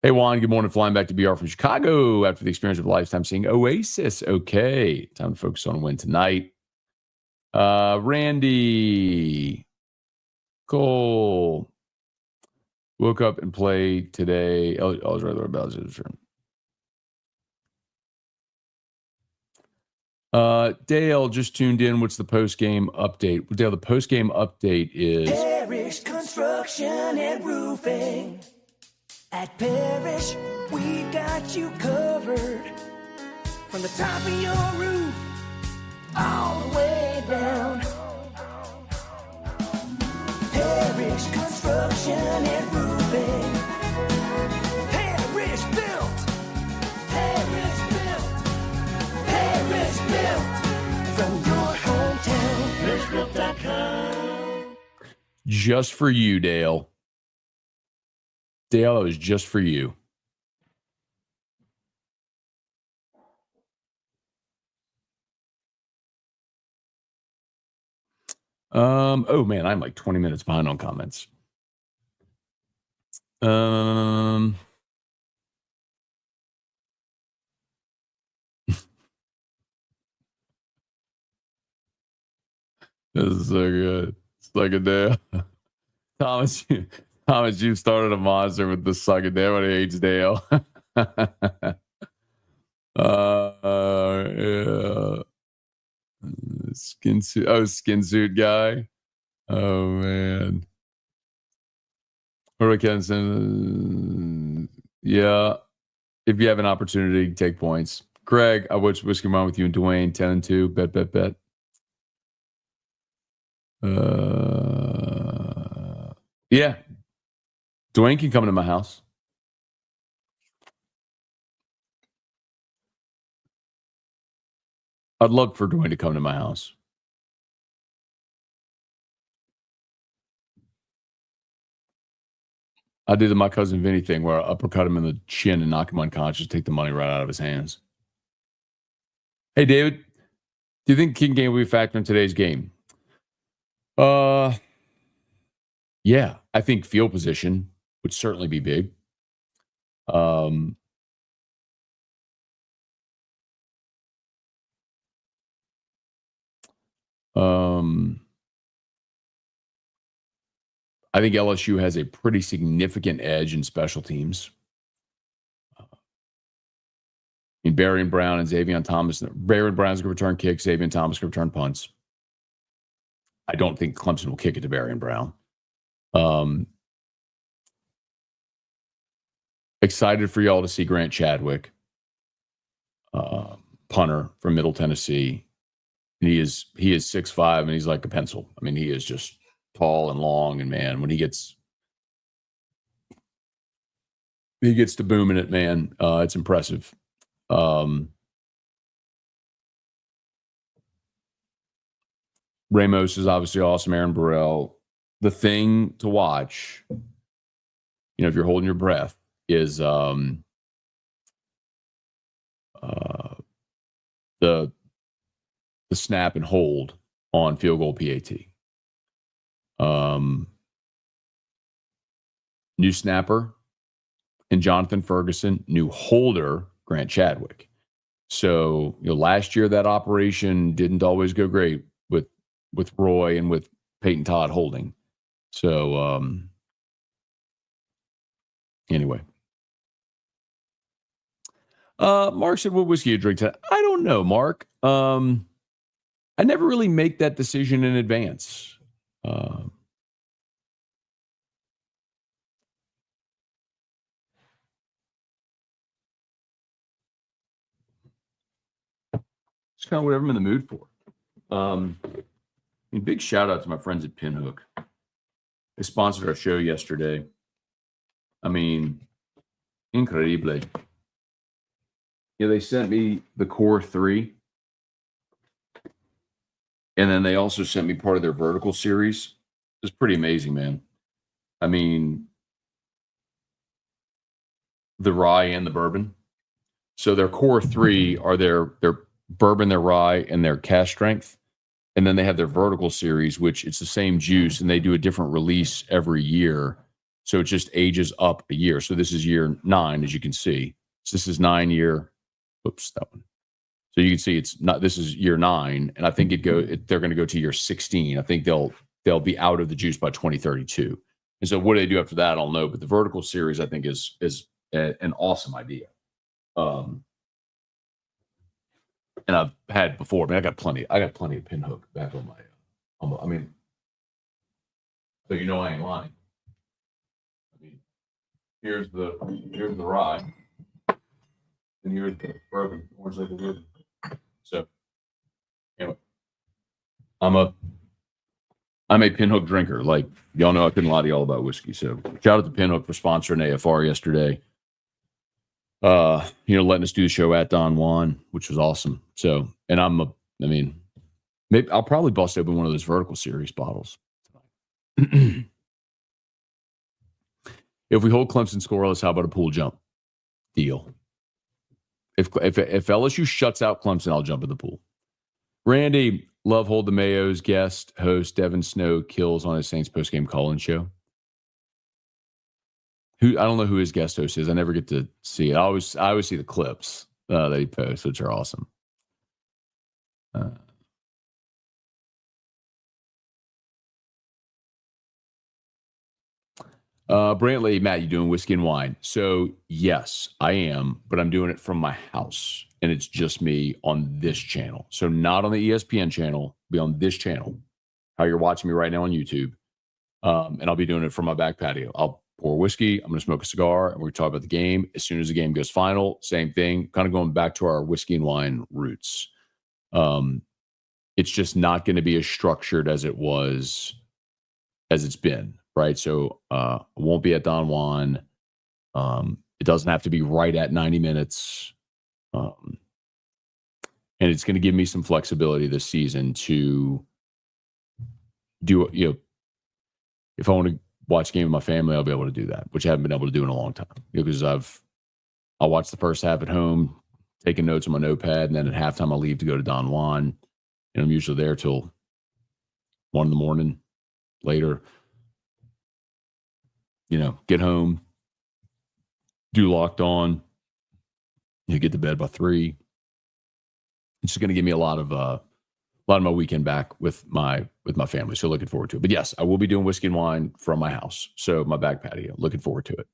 Hey, Juan, good morning. Flying back to BR from Chicago after the experience of a lifetime seeing Oasis. Okay, time to focus on a win tonight. Randy Cole woke up and played today. I was right there about it. Dale just tuned in. What's the post-game update? Dale, the post-game update is Parish Construction and Roofing. At Parish, we've got you covered. From the top of your roof, all the way down. Parish Construction and Roofing. Parish built. Parish built. Parish built. From your hometown. ParishBuilt.com. just for you, Dale. Dale, it was just for you. Oh man, I'm like 20 minutes behind on comments. This is so good. Psychedelic. Thomas, you started a monster with the psychedelic hates Dale. Yeah. Skin suit guy. Oh man. Yeah. If you have an opportunity, take points. Craig, I watched Whiskey Wine with you and Dwayne, 10-2. Bet. Yeah. Dwayne can come to my house. I'd love for Dwayne to come to my house. I did the My Cousin Vinny thing where I uppercut him in the chin and knock him unconscious, take the money right out of his hands. Hey, David, do you think King game will be a factor in today's game? Yeah, I think field position would certainly be big. I think LSU has a pretty significant edge in special teams. In Barry Brown and Xavier Thomas. Barry Brown's going to return kicks. Xavier Thomas going to return punts. I don't think Clemson will kick it to Barry Brown. Excited for y'all to see Grant Chadwick, punter from Middle Tennessee. And he is 6'5", and he's like a pencil. I mean, he is just tall and long, and man, when he gets to booming it, man, it's impressive. Ramos is obviously awesome. Aaron Burrell. The thing to watch, if you're holding your breath, is the snap and hold on field goal PAT. New snapper and Jonathan Ferguson, new holder Grant Chadwick. So last year that operation didn't always go great with Roy and with Peyton Todd holding. So anyway. Mark said, what whiskey you drink today? I don't know, Mark. I never really make that decision in advance. It's kind of whatever I'm in the mood for. Big shout out to my friends at Pinhook. They sponsored our show yesterday. I mean, incredible. Yeah, they sent me the Core 3. And then they also sent me part of their vertical series. It's pretty amazing, man. I mean, the rye and the bourbon. So their core three are their bourbon, their rye, and their cask strength. And then they have their vertical series, which it's the same juice, and they do a different release every year. So it just ages up a year. So this is year 9, as you can see. So this is 9-year. Oops, that one. So you can see it's not. This is year 9, and I think they're going to go to year 16. I think they'll be out of the juice by 2032. And so what do they do after that? I don't know. But the vertical series, I think, is an awesome idea. And I've had before. I mean, I got plenty of pinhook back on my. I mean, so you know I ain't lying. I mean, here's the rye, and here's the bourbon, orange label bourbon. So anyway, I'm a pinhook drinker. Like y'all know, I couldn't lie to y'all about whiskey. So shout out to Pinhook for sponsoring AFR yesterday. Letting us do the show at Don Juan, which was awesome. So, and maybe I'll probably bust open one of those vertical series bottles. If we hold Clemson scoreless, how about a pool jump? Deal. If LSU shuts out Clemson, I'll jump in the pool. Randy, love Hold the Mayo's guest host Devin Snow kills on his Saints postgame call-in show. I don't know who his guest host is. I never get to see it. I always see the clips that he posts, which are awesome. Brantley, Matt, you doing whiskey and wine? So yes, I am, but I'm doing it from my house, and it's just me on this channel. So not on the ESPN channel, be on this channel. How you're watching me right now on YouTube, and I'll be doing it from my back patio. I'll pour whiskey. I'm going to smoke a cigar, and we're going to talk about the game. As soon as the game goes final, same thing. Kind of going back to our whiskey and wine roots. It's just not going to be as structured as it's been. Right. So it won't be at Don Juan. It doesn't have to be right at 90 minutes. And it's going to give me some flexibility this season to do, if I want to watch a game with my family, I'll be able to do that, which I haven't been able to do in a long time. Because I'll watch the first half at home, taking notes on my notepad, and then at halftime I'll leave to go to Don Juan. And I'm usually there till 1 a.m, later. Get home, do Locked On, get to bed by 3. It's just going to give me a lot of my weekend back with my family. So looking forward to it. But yes, I will be doing whiskey and wine from my house. So my back patio. Looking forward to it.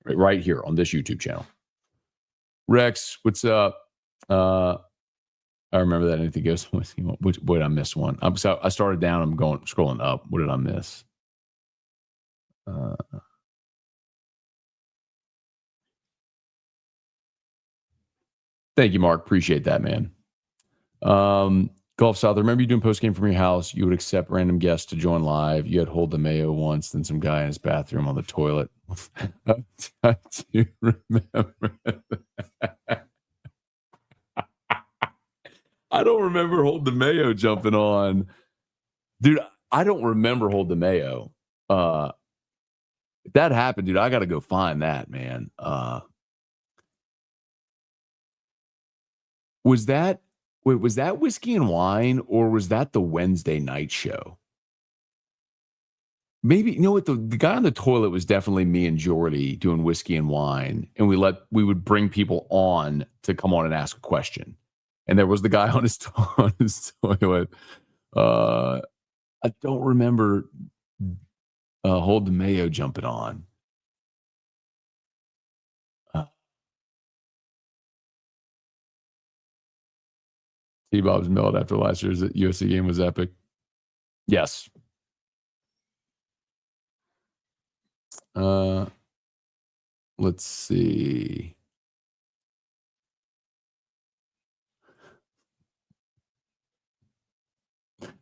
Right here on this YouTube channel. Rex, what's up? I remember that. Anything goes? Wait, I missed one. I started down. I'm scrolling up. What did I miss? Thank you, Mark. Appreciate that, man. Gulf South, I remember you doing postgame from your house. You would accept random guests to join live. You had Hold the Mayo once, then some guy in his bathroom on the toilet. I do remember that. I don't remember Hold the Mayo jumping on. Dude, I don't remember Hold the Mayo. If that happened, dude, I got to go find that, man. Was that Whiskey and Wine, or was that the Wednesday night show? Maybe, you know what, the guy on the toilet was definitely me and Jordy doing Whiskey and Wine, and we would bring people on to come on and ask a question. And there was the guy on his toilet. I don't remember Hold the Mayo jumping on. T-Bob's milled after last year's USC game was epic. Yes. Let's see.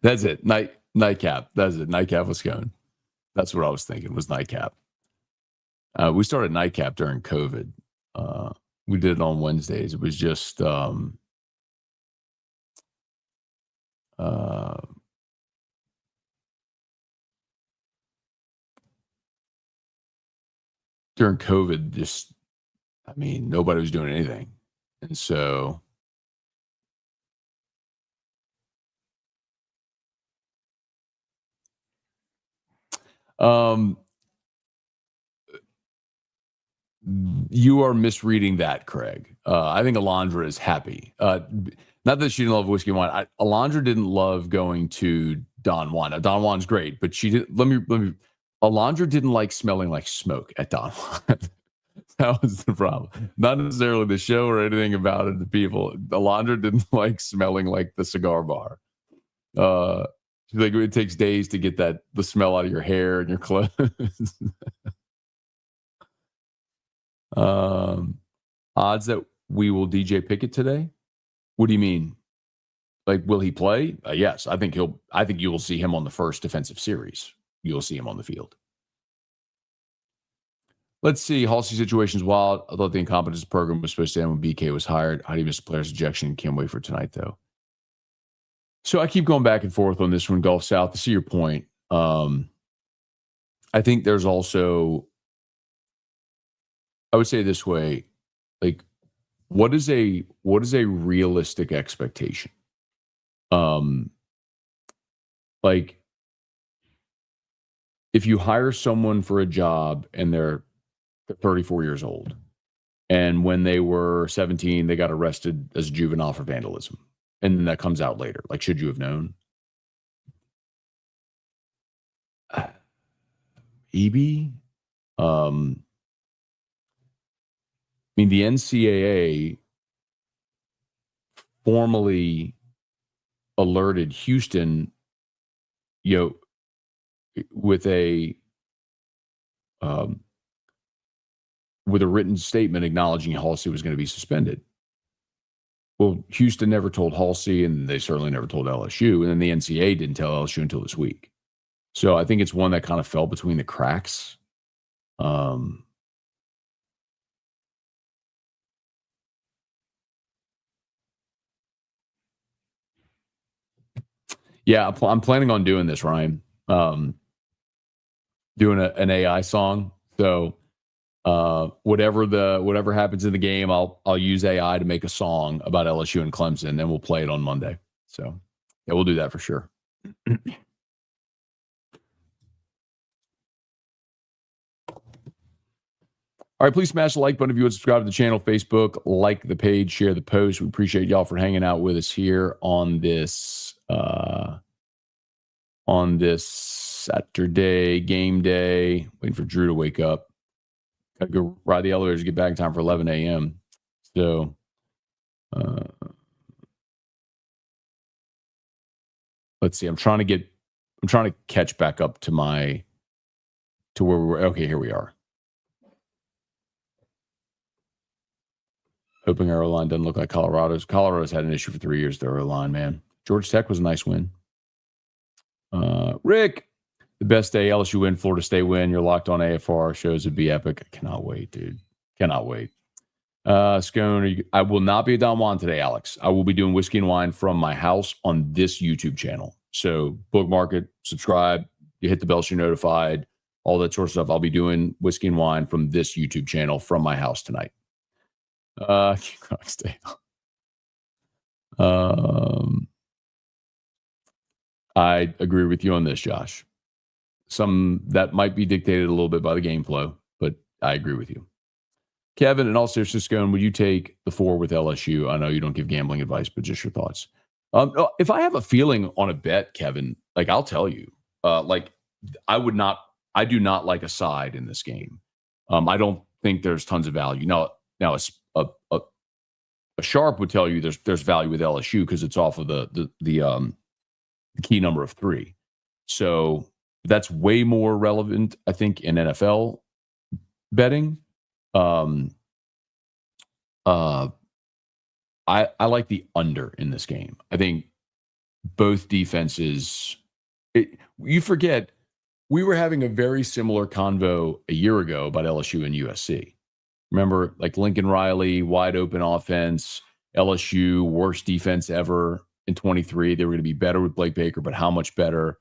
That's it. Nightcap. That's it. Nightcap with Scone. That's what I was thinking, was Nightcap. We started Nightcap during COVID. We did it on Wednesdays. It was just during COVID, just, I mean, nobody was doing anything. And so, you are misreading that, Craig. I think Alondra is happy. Not that she didn't love whiskey and wine. Alondra didn't love going to Don Juan. Now, Don Juan's great, but she did. Let me. Alondra didn't like smelling like smoke at Don Juan. That was the problem. Not necessarily the show or anything about it. The people. Alondra didn't like smelling like the cigar bar. She's like, it takes days to get the smell out of your hair and your clothes. Odds that we will DJ Pickett today? What do you mean? Like, will he play? Yes, I think you will see him on the first defensive series. You'll see him on the field. Let's see. Haulcy situation's wild. I thought the incompetence program was supposed to end when BK was hired. How do you miss a player's ejection? Can't wait for tonight, though. So I keep going back and forth on this one, Gulf South. To see your point, I think there's also, I would say this way, like, what is a realistic expectation? Like, if you hire someone for a job and they're 34 years old, and when they were 17, they got arrested as a juvenile for vandalism, and then that comes out later. Like, should you have known? Maybe. I mean, the NCAA formally alerted Houston, with a written statement acknowledging Haulcy was going to be suspended. Well, Houston never told Haulcy, and they certainly never told LSU, and then the NCAA didn't tell LSU until this week. So I think it's one that kind of fell between the cracks. Yeah, I'm planning on doing this, Ryan. Doing an AI song. So whatever happens in the game, I'll use AI to make a song about LSU and Clemson, and we'll play it on Monday. So yeah, we'll do that for sure. All right, please smash the like button if you would, subscribe to the channel, Facebook, like the page, share the post. We appreciate y'all for hanging out with us here on this Saturday game day. Waiting for Drew to wake up. Gotta go ride the elevators to get back in time for 11 a.m. So let's see. I'm trying to catch back up to where we were. Okay, here we are. Hoping our O-line doesn't look like Colorado's. Colorado's had an issue for 3 years, their O-line, man. Georgia Tech was a nice win. Rick, the best day, LSU win, Florida State win. You're locked on AFR. Shows would be epic. I cannot wait, dude. Cannot wait. Scone, I will not be a Don Juan today, Alex. I will be doing whiskey and wine from my house on this YouTube channel. So bookmark it, subscribe, you hit the bell so you're notified, all that sort of stuff. I'll be doing whiskey and wine from this YouTube channel from my house tonight. I agree with you on this, Josh. Some that might be dictated a little bit by the game flow, but I agree with you. Kevin, and also Scone, would you take the 4 with LSU? I know you don't give gambling advice, but just your thoughts. If I have a feeling on a bet, Kevin, like I'll tell you, like I do not like a side in this game. I don't think there's tons of value. Now a sharp would tell you there's value with LSU because it's off of the key number of 3. So that's way more relevant, I think, in NFL betting. I like the under in this game. I think both defenses. You forget we were having a very similar convo a year ago about LSU and USC. Remember, like Lincoln Riley, wide open offense, LSU, worst defense ever in 23. They were going to be better with Blake Baker, but how much better?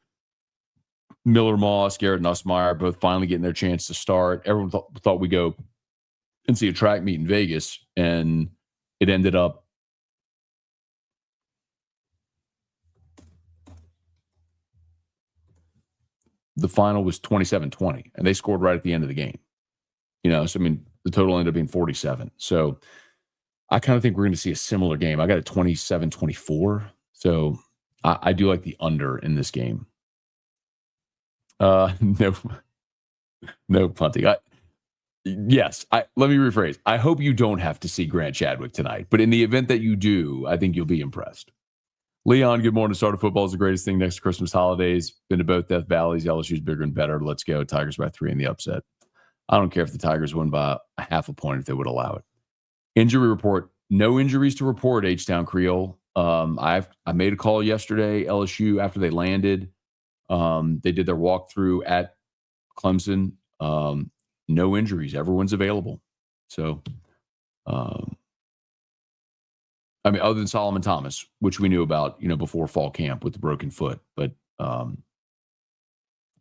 Miller Moss, Garrett Nussmeyer, both finally getting their chance to start. Everyone thought we'd go and see a track meet in Vegas, and it ended up the final was 27-20, and they scored right at the end of the game. So, I mean, the total ended up being 47. So I kind of think we're going to see a similar game. I got a 27-24. So I do like the under in this game. No punting. Let me rephrase. I hope you don't have to see Grant Chadwick tonight, but in the event that you do, I think you'll be impressed. Leon, good morning. Start of football is the greatest thing next to Christmas holidays. Been to both Death Valleys. LSU's bigger and better. Let's go. Tigers by 3 in the upset. I don't care if the Tigers win by a half a point if they would allow it. Injury report. No injuries to report, H-Town Creole. I made a call yesterday, LSU, after they landed. They did their walkthrough at Clemson. No injuries. Everyone's available. So, other than Solomon Thomas, which we knew about, before fall camp with the broken foot. But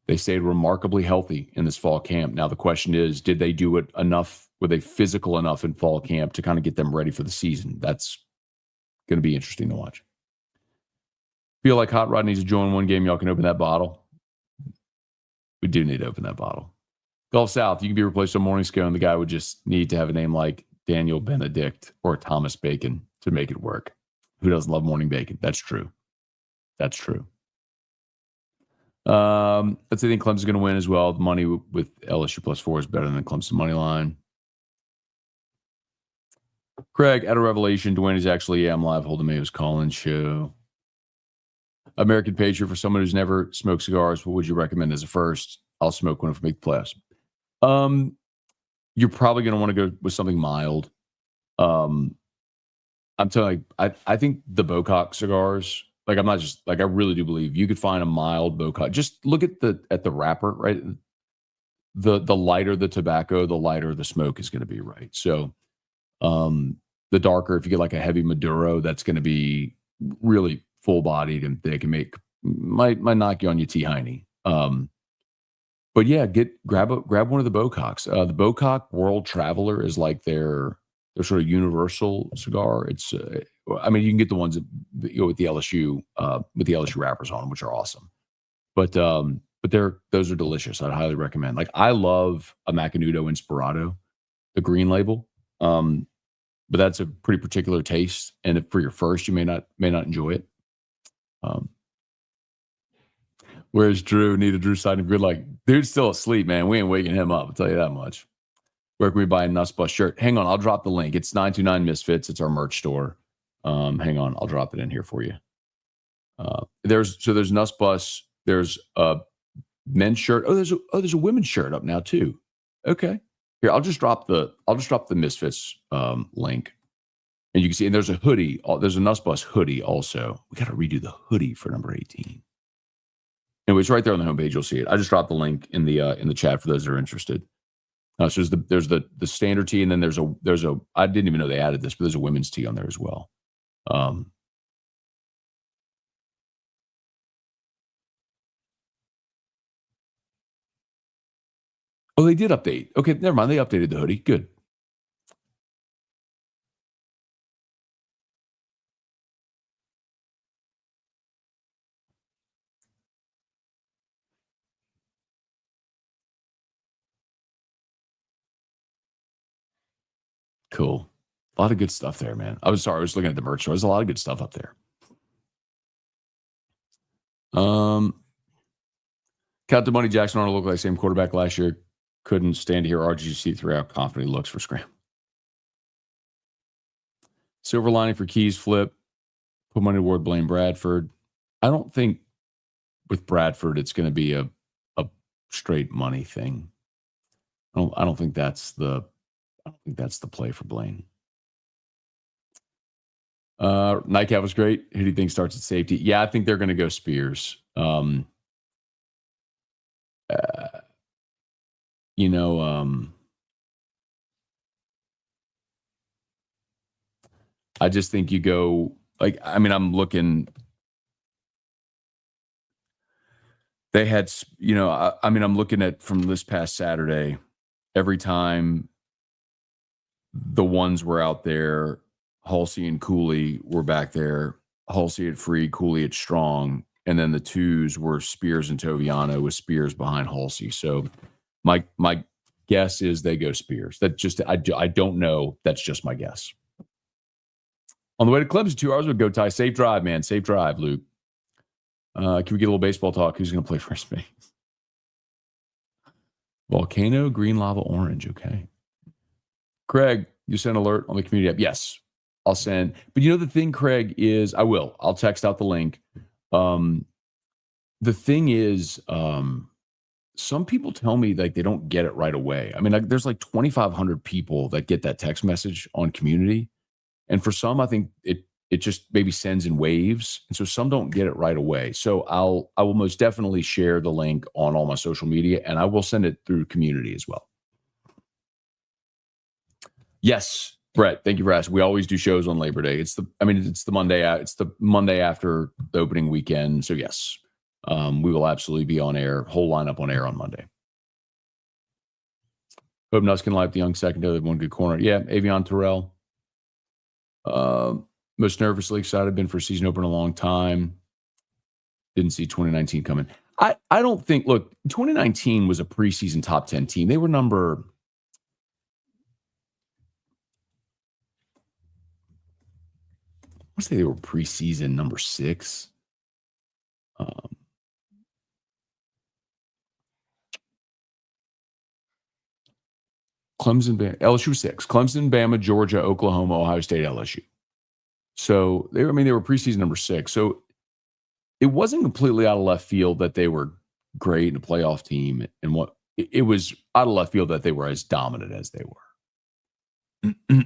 they stayed remarkably healthy in this fall camp. Now, the question is, did they do it enough? Were they physical enough in fall camp to kind of get them ready for the season? That's going to be interesting to watch. Feel like Hot Rod needs to join one game. Y'all can open that bottle. We do need to open that bottle. Gulf South, you can be replaced on Morning Scone. The guy would just need to have a name like Daniel Benedict or Thomas Bacon to make it work. Who doesn't love morning bacon? That's true. That's true. Let's say I think Clemson's going to win as well. The money with LSU +4 is better than the Clemson money line. Craig, at a revelation, Dwayne is actually I'm live holding me his call-in show. American Patriot, for someone who's never smoked cigars, what would you recommend as a first? I'll smoke one if we make the playoffs. You're probably going to want to go with something mild. I'm telling you, I think the Bocock cigars, I really do believe you could find a mild Bocock. Just look at the wrapper, right? The lighter the tobacco, the lighter the smoke is going to be, right? So the darker, if you get like a heavy Maduro, that's going to be really full-bodied and thick and might knock you on your T. Heine. But yeah, grab one of the Bococks. The Bocock World Traveler is like their sort of universal cigar. It's you can get the ones that, with the LSU wrappers on them, which are awesome. But those are delicious. I'd highly recommend. Like, I love a Macanudo Inspirado, the green label. But that's a pretty particular taste, and if for your first, you may not enjoy it. Where's Drew? Need a Drew side of good. Like, dude's still asleep, man. We ain't waking him up. I'll tell you that much. Where can we buy a Nussbaum shirt? Hang on, I'll drop the link. It's 929 Misfits. It's our merch store. Hang on, I'll drop it in here for you. There's Nussbaum. There's a men's shirt. There's a women's shirt up now too. Okay, here I'll just drop the Misfits link, and you can see. And there's a hoodie. There's a Nussbaum hoodie also. We got to redo the hoodie for number 18. Anyway, it's right there on the homepage. You'll see it. I just dropped the link in the chat for those that are interested. So there's the standard tee, and then there's a I didn't even know they added this, but there's a women's tee on there as well. Oh, they did update. Okay, never mind. They updated the hoodie. Good. Cool. A lot of good stuff there, man. I was looking at the merch. There's a lot of good stuff up there. Count the money. Jackson Arnold looked like the same quarterback last year. Couldn't stand to hear RGC through how confident he looks for scram. Silver lining for Keys flip. Put money toward blame Bradford. I don't think with Bradford it's going to be a straight money thing. I don't think that's the play for Blaine. Nightcap was great. Who do you think starts at safety? Yeah, I think they're going to go Spears. I just think you go I'm looking. They had, I mean, I'm looking at from this past Saturday, every time the ones were out there, Haulcy and Cooley were back there. Haulcy at free, Cooley at strong. And then the twos were Spears and Toviano with Spears behind Haulcy. So my guess is they go Spears. That just, I don't know. That's just my guess. On the way to Clemson, 2 hours would go Ty. Safe drive, man. Safe drive, Luke. Can we get a little baseball talk? Who's going to play first base? Volcano, green, lava, orange. Okay. Craig, you sent an alert on the community app. Yes, I'll send. But the thing, Craig, is I'll text out the link. The thing is, some people tell me like they don't get it right away. I mean, there's like 2,500 people that get that text message on community. And for some, I think it just maybe sends in waves. And so some don't get it right away. So I will most definitely share the link on all my social media, and I will send it through community as well. Yes, Brett, thank you for asking. We always do shows on Labor Day. It's the Monday after the opening weekend. So yes, we will absolutely be on air, whole lineup on air on Monday. Hope Nuss can light up the young secondary, one good corner. Yeah, Avion Terrell. Most nervously excited, been for a season opener in a long time. Didn't see 2019 coming. I don't think, look, 2019 was a preseason top 10 team. They were number, I want to say they were preseason number 6. Clemson, LSU 6. Clemson, Bama, Georgia, Oklahoma, Ohio State, LSU. So they were preseason number 6. So it wasn't completely out of left field that they were great in a playoff team, and it was out of left field that they were as dominant as they were.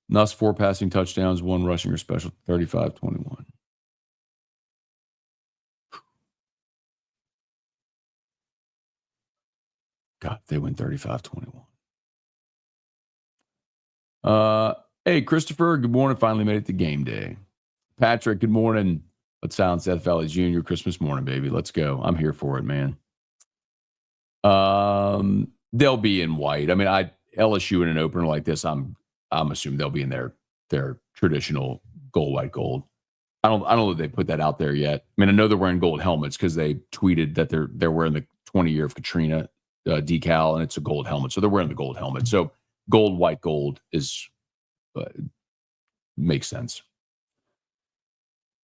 Nuss 4 passing touchdowns, 1 rushing or special, 35-21. God, they win 35-21. Hey, Christopher, good morning. Finally made it to game day. Patrick, good morning. Let's sound Seth Valley Jr. Christmas morning, baby. Let's go. I'm here for it, man. They'll be in white. I mean, LSU in an opener like this, I'm assuming they'll be in their traditional gold, white, gold. I don't know if they put that out there yet. I mean, I know they're wearing gold helmets because they tweeted that they're wearing the 20-year of Katrina decal, and it's a gold helmet. So they're wearing the gold helmet. So gold, white, gold is makes sense.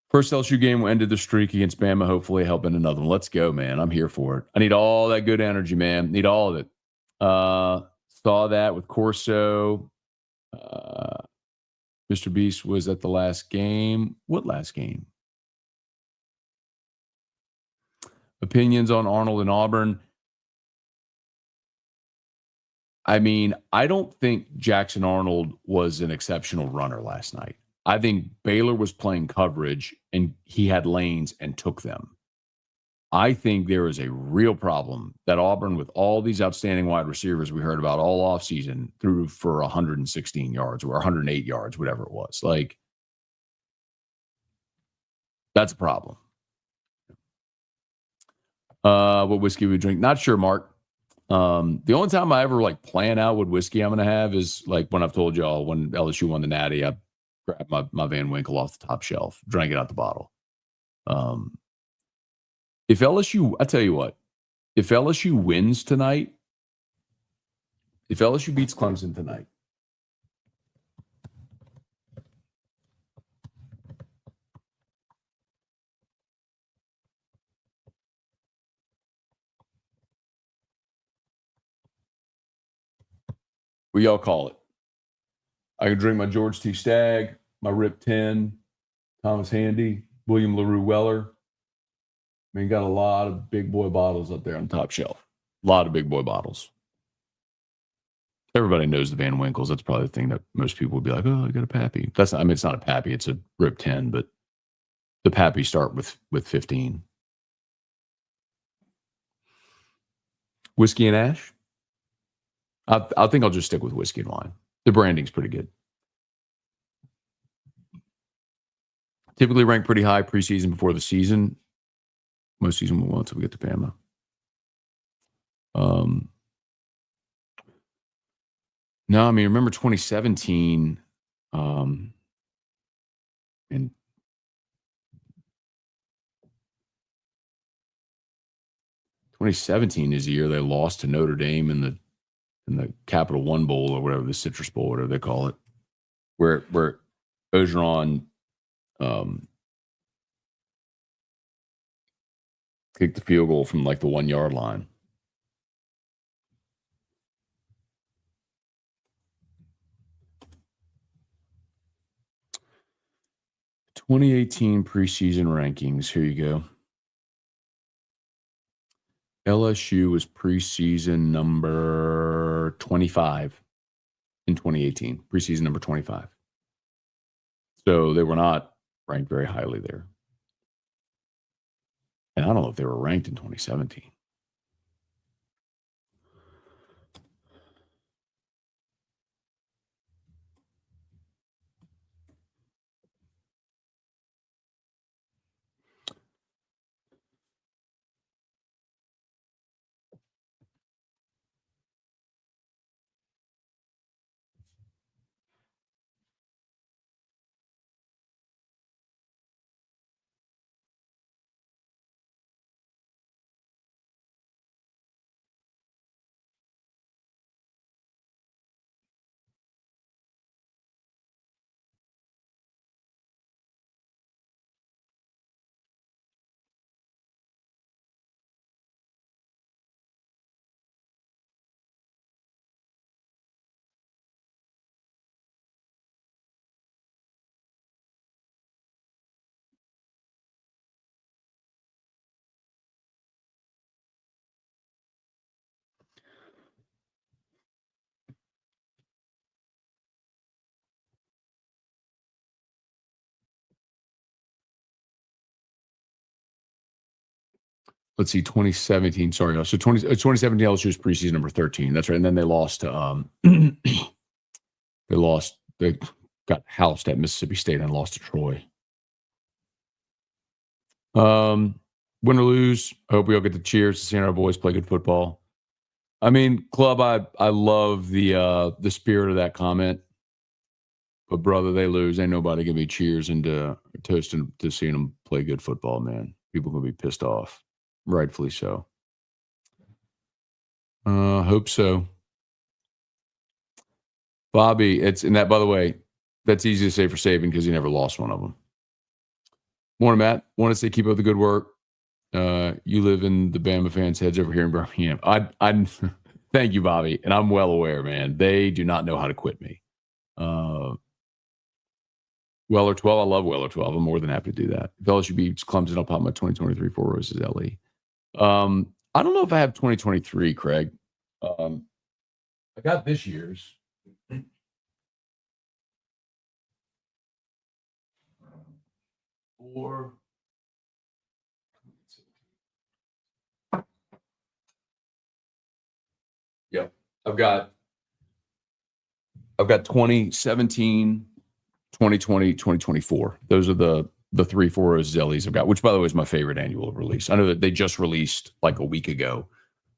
First LSU game ended the streak against Bama, hopefully helping another one. Let's go, man. I'm here for it. I need all that good energy, man. Need all of it. Saw that with Corso. Mr. Beast was at the last game. What last game? Opinions on Arnold and Auburn. I mean, I don't think Jackson Arnold was an exceptional runner last night. I think Baylor was playing coverage and he had lanes and took them. I think there is a real problem that Auburn, with all these outstanding wide receivers we heard about all offseason, threw for 116 yards or 108 yards, whatever it was. Like, that's a problem. What whiskey we drink? Not sure, Mark. The only time I ever plan out what whiskey I'm going to have is when I've told y'all when LSU won the Natty, I grabbed my Van Winkle off the top shelf, drank it out the bottle. If LSU, I tell you what, if LSU wins tonight, if LSU beats Clemson tonight, what y'all call it? I can drink my George T. Stagg, my Rip 10, Thomas Handy, William LaRue Weller. I mean, got a lot of big boy bottles up there on the top shelf. A lot of big boy bottles. Everybody knows the Van Winkles. That's probably the thing that most people would be like, oh, I got a Pappy. That's not, I mean, it's not a Pappy. It's a Rip 10, but the Pappy start with 15. Whiskey and ash? I think I'll just stick with whiskey and wine. The branding's pretty good. Typically ranked pretty high preseason before the season. Most season we will until we get to Bama. No, I mean, remember 2017, and 2017 is the year they lost to Notre Dame in the Capital One Bowl or whatever, the Citrus Bowl, whatever they call it, where Ogeron kicked the field goal from like the 1 yard line. (2018) preseason rankings. Here you go. LSU was preseason number 25 in 2018. Preseason number 25. So they were not ranked very highly there. And I don't know if they were ranked in 2017. Let's see, 2017. Sorry. So 2017 LSU was preseason number 13. That's right. And then they lost to they got housed at Mississippi State and lost to Troy. Win or lose, I hope we all get the cheers to seeing our boys play good football. I mean, Club, I love the spirit of that comment. But brother, they lose. Ain't nobody gonna be cheers and toasting to seeing them play good football, man. People gonna be pissed off. Rightfully so. Hope so. Bobby, and that, by the way, that's easy to say for Saban because he never lost one of them. Morning, Matt. Want to say keep up the good work. You live in the Bama fans' heads over here in Birmingham. I thank you, Bobby, and I'm well aware, man. They do not know how to quit me. Weller 12, I love Weller 12. I'm more than happy to do that. If LSU beats Clemson, I'll pop my 2023 Four Roses LE. I don't know if I have 2023, Craig. I got this year's. Or yep, I've got 2017, 2020, 2024. Those are the 3 Four Roses LEs I've got, which by the way is my favorite annual release. I know that they just released like a week ago,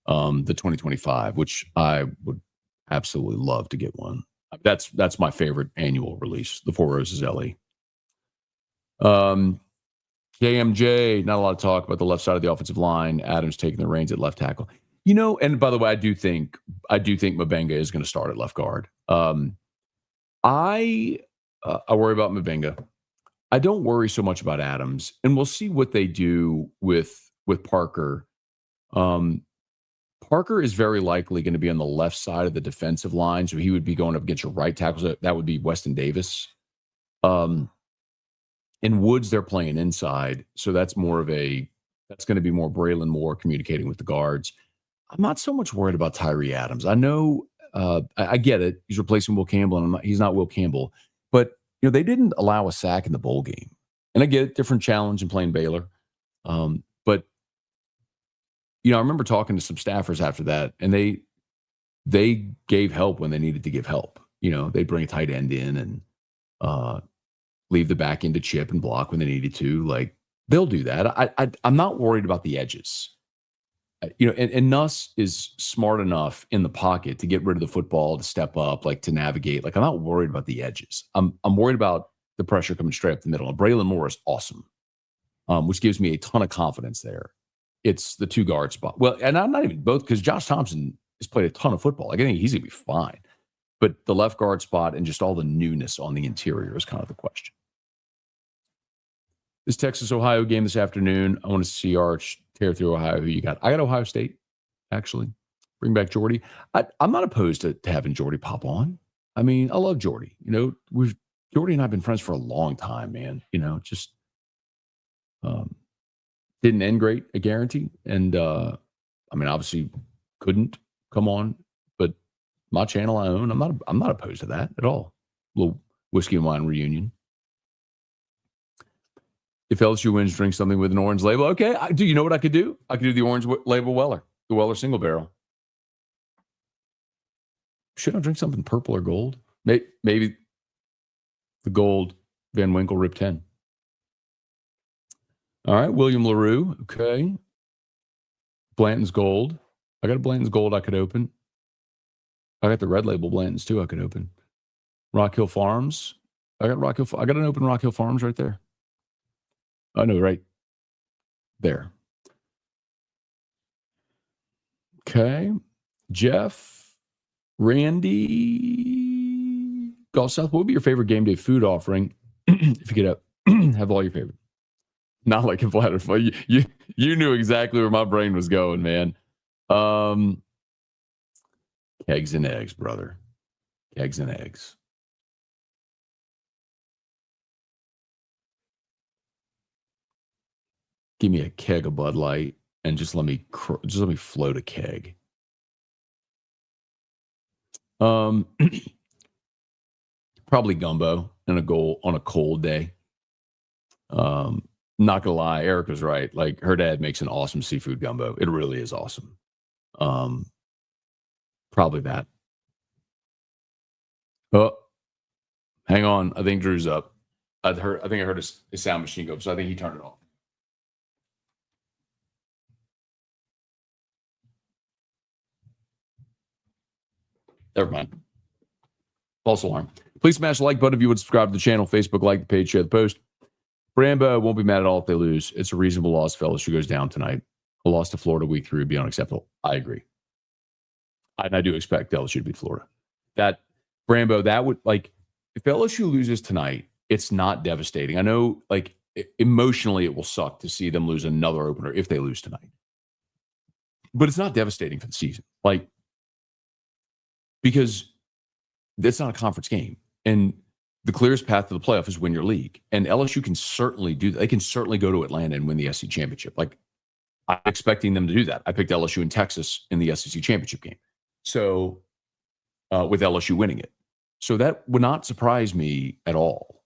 the 2025, which I would absolutely love to get one. That's my favorite annual release, the Four Roses LE. KMJ, not a lot of talk about the left side of the offensive line. Adams taking the reins at left tackle. You know, and by the way, I do think Mabenga is going to start at left guard. I worry about Mabenga. I don't worry so much about Adams, and we'll see what they do with Parker. Parker is very likely going to be on the left side of the defensive line, so he would be going up against your right tackles. That would be Weston Davis. In Woods, they're playing inside, so that's going to be more Braylon Moore communicating with the guards. I'm not so much worried about Tyree Adams. I know, I get it. He's replacing Will Campbell, and he's not Will Campbell. But, you know, they didn't allow a sack in the bowl game. And I get it, different challenge in playing Baylor. But, you know, I remember talking to some staffers after that, and they gave help when they needed to give help. You know, they'd bring a tight end in and leave the back end to chip and block when they needed to. Like, they'll do that. I'm not worried about the edges. And Nuss is smart enough in the pocket to get rid of the football, to step up, like to navigate. Like, I'm not worried about the edges. I'm worried about the pressure coming straight up the middle. And Braylon Moore is awesome, which gives me a ton of confidence there. It's the 2 guard spot. Well, and I'm not even both, because Josh Thompson has played a ton of football. Like, I think he's going to be fine. But the left guard spot and just all the newness on the interior is kind of the question. This Texas-Ohio game this afternoon, I want to see Arch tear through Ohio. Who you got? I got Ohio State, actually. Bring back Jordy. I'm not opposed to having Jordy pop on. I mean, I love Jordy. Jordy and I have been friends for a long time, man. Just didn't end great, I guarantee. And, obviously couldn't come on. But my channel I own, I'm not opposed to that at all. A little whiskey and wine reunion. If LSU wins, drink something with an orange label. Okay, do you know what I could do? I could do the orange label Weller, the Weller single barrel. Should I drink something purple or gold? Maybe the gold Van Winkle Rip 10. All right, William LaRue. Okay. Blanton's gold. I got a Blanton's gold I could open. I got the red label Blanton's too I could open. Rock Hill Farms. I got an open Rock Hill Farms right there. I know, right there. Okay. Jeff, Randy, Gulf South, what would be your favorite game day food offering if you could have all your favorite? Not like a platter. You knew exactly where my brain was going, man. Kegs and eggs, brother. Kegs and eggs. Give me a keg of Bud Light and just let me float a keg. Probably gumbo on a cold day. Not gonna lie, Erica's right. Like, her dad makes an awesome seafood gumbo. It really is awesome. Probably that. Oh, hang on. I think Drew's up. I think I heard his sound machine go, so I think he turned it off. Never mind. False alarm. Please smash the like button if you would subscribe to the channel. Facebook, like the page, share the post. Brambo won't be mad at all if they lose. It's a reasonable loss if LSU goes down tonight. A loss to Florida week 3 would be unacceptable. I agree. And I do expect LSU to beat Florida. That, Brambo, that would, like, if LSU loses tonight, it's not devastating. I know, like, emotionally it will suck to see them lose another opener if they lose tonight. But it's not devastating for the season. Like, because it's not a conference game. And the clearest path to the playoff is win your league. And LSU can certainly do that. They can certainly go to Atlanta and win the SEC championship. Like, I'm expecting them to do that. I picked LSU in Texas in the SEC championship game. So, with LSU winning it. So that would not surprise me at all.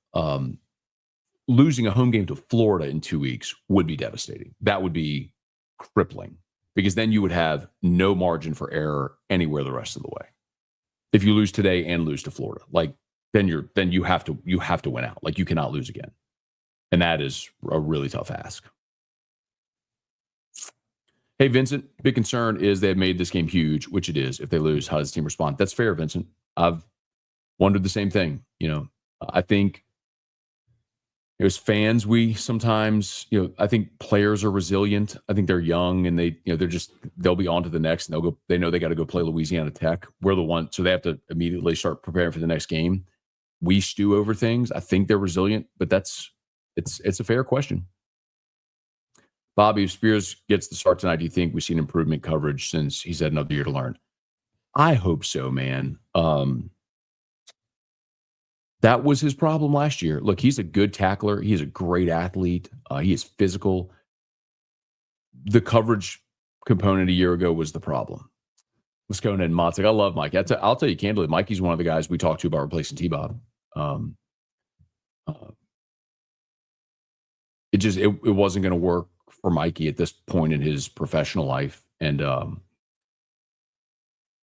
Losing a home game to Florida in 2 weeks would be devastating. That would be crippling, because then you would have no margin for error anywhere the rest of the way. If you lose today and lose to Florida, like, then you have to win out. Like, you cannot lose again. And that is a really tough ask. Hey, Vincent, big concern is they've made this game huge, which it is. If they lose, how does the team respond? That's fair, Vincent. I've wondered the same thing. I think as fans, we sometimes, I think players are resilient. I think they're young and they'll be on to the next, and they know they got to go play Louisiana Tech. We're the one, so they have to immediately start preparing for the next game. We stew over things. I think they're resilient, but it's a fair question. Bobby, if Spears gets the start tonight, do you think we've seen improvement coverage since he's had another year to learn? I hope so, man. That was his problem last year. Look, he's a good tackler. He's a great athlete. He is physical. The coverage component a year ago was the problem. Scone and Motzig. I love Mike. I'll tell you candidly, Mikey's one of the guys we talked to about replacing T-Bob. It wasn't going to work for Mikey at this point in his professional life. And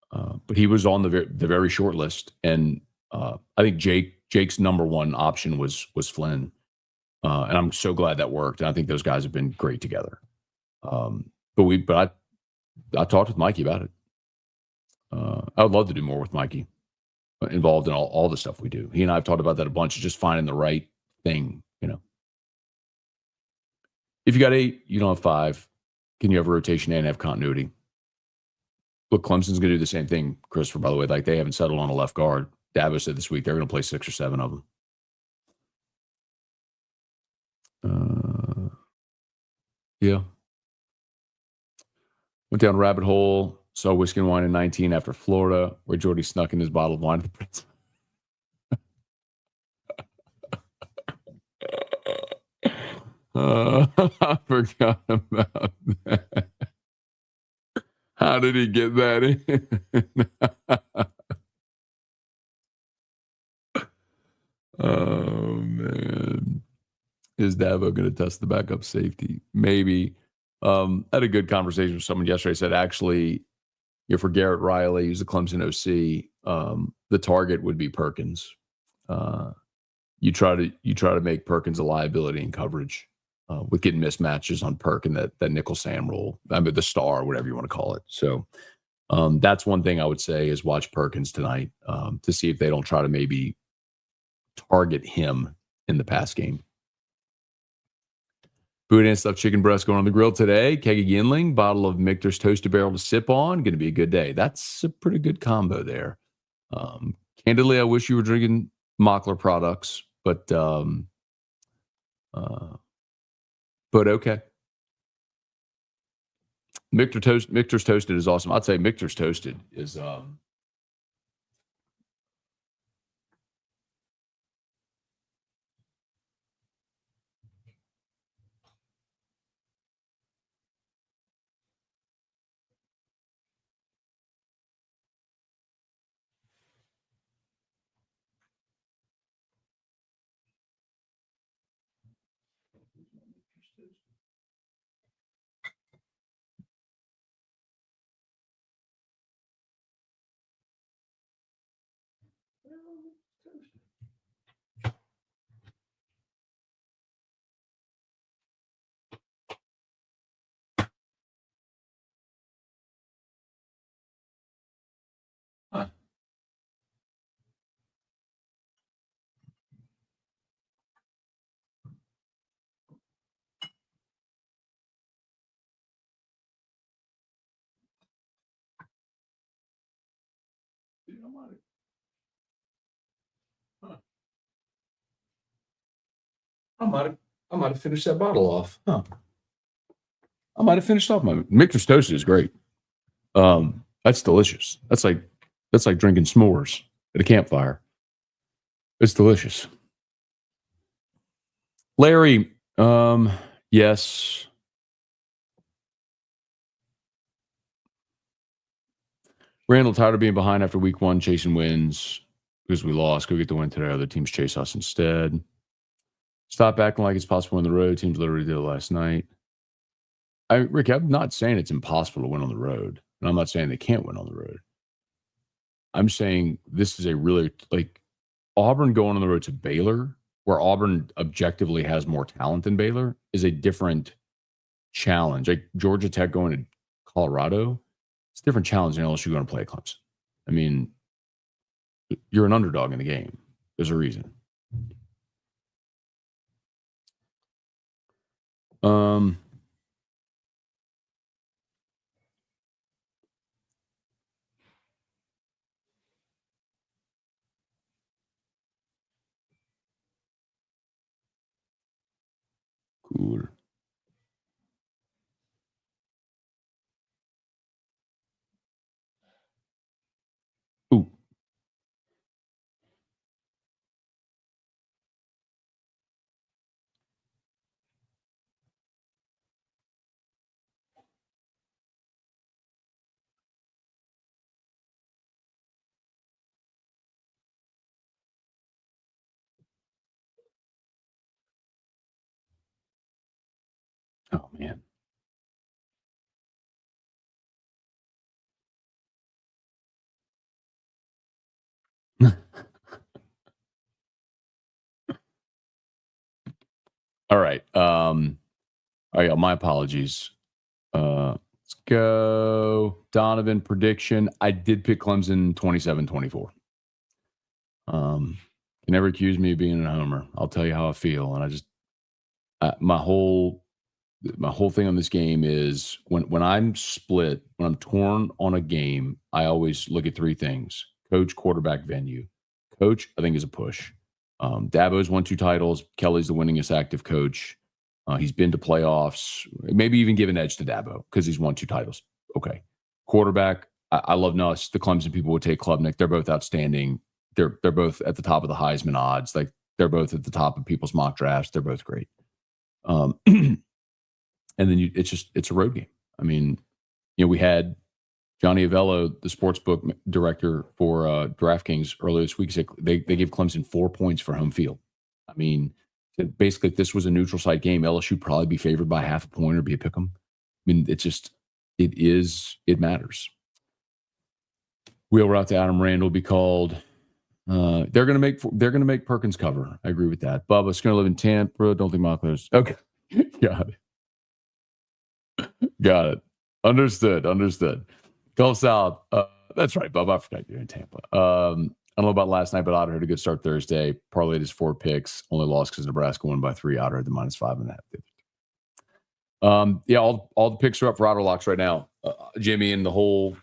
but he was on the very short list. And I think Jake Jake's number one option was Flynn, and I'm so glad that worked. And I think those guys have been great together. But I talked with Mikey about it. I would love to do more with Mikey, involved in all the stuff we do. He and I have talked about that a bunch. Just finding the right thing, you know. If you got 8, you don't have 5. Can you have a rotation and have continuity? Look, Clemson's going to do the same thing, Christopher, by the way. Like, they haven't settled on a left guard. Dabo said this week they're going to play 6 or 7 of them. Yeah. Went down a rabbit hole, saw Whiskey and Wine in 19 after Florida, where Jordy snuck in his bottle of wine at the Prince. I forgot about that. How did he get that in? Oh, man. Is Dabo going to test the backup safety? Maybe. I had a good conversation with someone yesterday. Said, actually, for Garrett Riley, who's the Clemson OC, the target would be Perkins. You try to make Perkins a liability in coverage with getting mismatches on Perk and that nickel Sam role. I mean, the star, whatever you want to call it. So that's one thing I would say is watch Perkins tonight to see if they don't try to maybe target him in the pass game. Food and stuffed chicken breast going on the grill today. Keg of Yinling, bottle of Michter's Toasted Barrel to sip on. Going to be a good day. That's a pretty good combo there. Candidly, I wish you were drinking Mockler products, but okay. Michter's Toasted is awesome. I'd say Michter's Toasted is I might have finished that bottle off. Huh. I might have finished off my Michter's Toasted is great. That's delicious. That's like drinking s'mores at a campfire. It's delicious. Larry, yes. Randall, tired of being behind after week 1, chasing wins because we lost. Go get the win today. Other teams chase us instead. Stop acting like it's possible on the road. Teams literally did it last night. Rick, I'm not saying it's impossible to win on the road. And I'm not saying they can't win on the road. I'm saying this is a really, like, Auburn going on the road to Baylor, where Auburn objectively has more talent than Baylor, is a different challenge. Like Georgia Tech going to Colorado, it's a different challenge than LSU going to play at Clemson. I mean, you're an underdog in the game. There's a reason. Cool. Ooh. Oh, man. All right. Yeah, my apologies. Let's go. Donovan prediction. I did pick Clemson 27-24. Can never accuse me of being a homer. I'll tell you how I feel. And I just, my whole thing on this game is when I'm split, when I'm torn on a game, I always look at three things: coach, quarterback, venue. Coach, I think, is a push. Dabo's won 2 titles. Kelly's the winningest active coach. He's been to playoffs, maybe even give an edge to Dabo because he's won 2 titles. Okay. Quarterback, I love Nuss. The Clemson people would take Klubnik. They're both outstanding. They're both at the top of the Heisman odds. Like, they're both at the top of people's mock drafts. They're both great. And then it's a road game. I mean, we had Johnny Avello, the sportsbook director for DraftKings, earlier this week, said they gave Clemson 4 points for home field. I mean, basically, if this was a neutral site game, LSU would probably be favored by half a point or be a pick 'em. I mean, it matters. Wheel route to Adam Randall will be called. They're gonna make Perkins cover. I agree with that. Bubba's gonna live in Tampa. Don't think Mockler's okay. Got it. Understood. Gulf South. That's right, Bubba. I forgot you're in Tampa. I don't know about last night, but Otter had a good start Thursday. Parlayed his 4 picks. Only lost because Nebraska won by 3. Otter had the -5.5. Yeah, all the picks are up for Otter Locks right now. Jimmy and the whole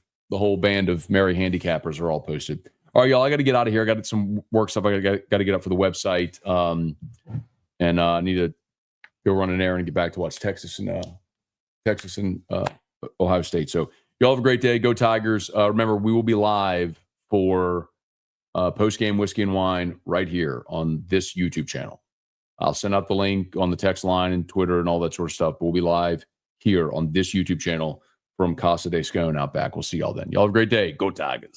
band of merry handicappers are all posted. All right, y'all. I got to get out of here. I got some work stuff. I got to get up for the website. And I need to go run an errand and get back to watch Texas and Ohio State. So y'all have a great day. Go Tigers. Remember, we will be live for post-game whiskey and wine right here on this YouTube channel. I'll send out the link on the text line and Twitter and all that sort of stuff. But we'll be live here on this YouTube channel from Casa de Scone out back. We'll see y'all then. Y'all have a great day. Go Tigers.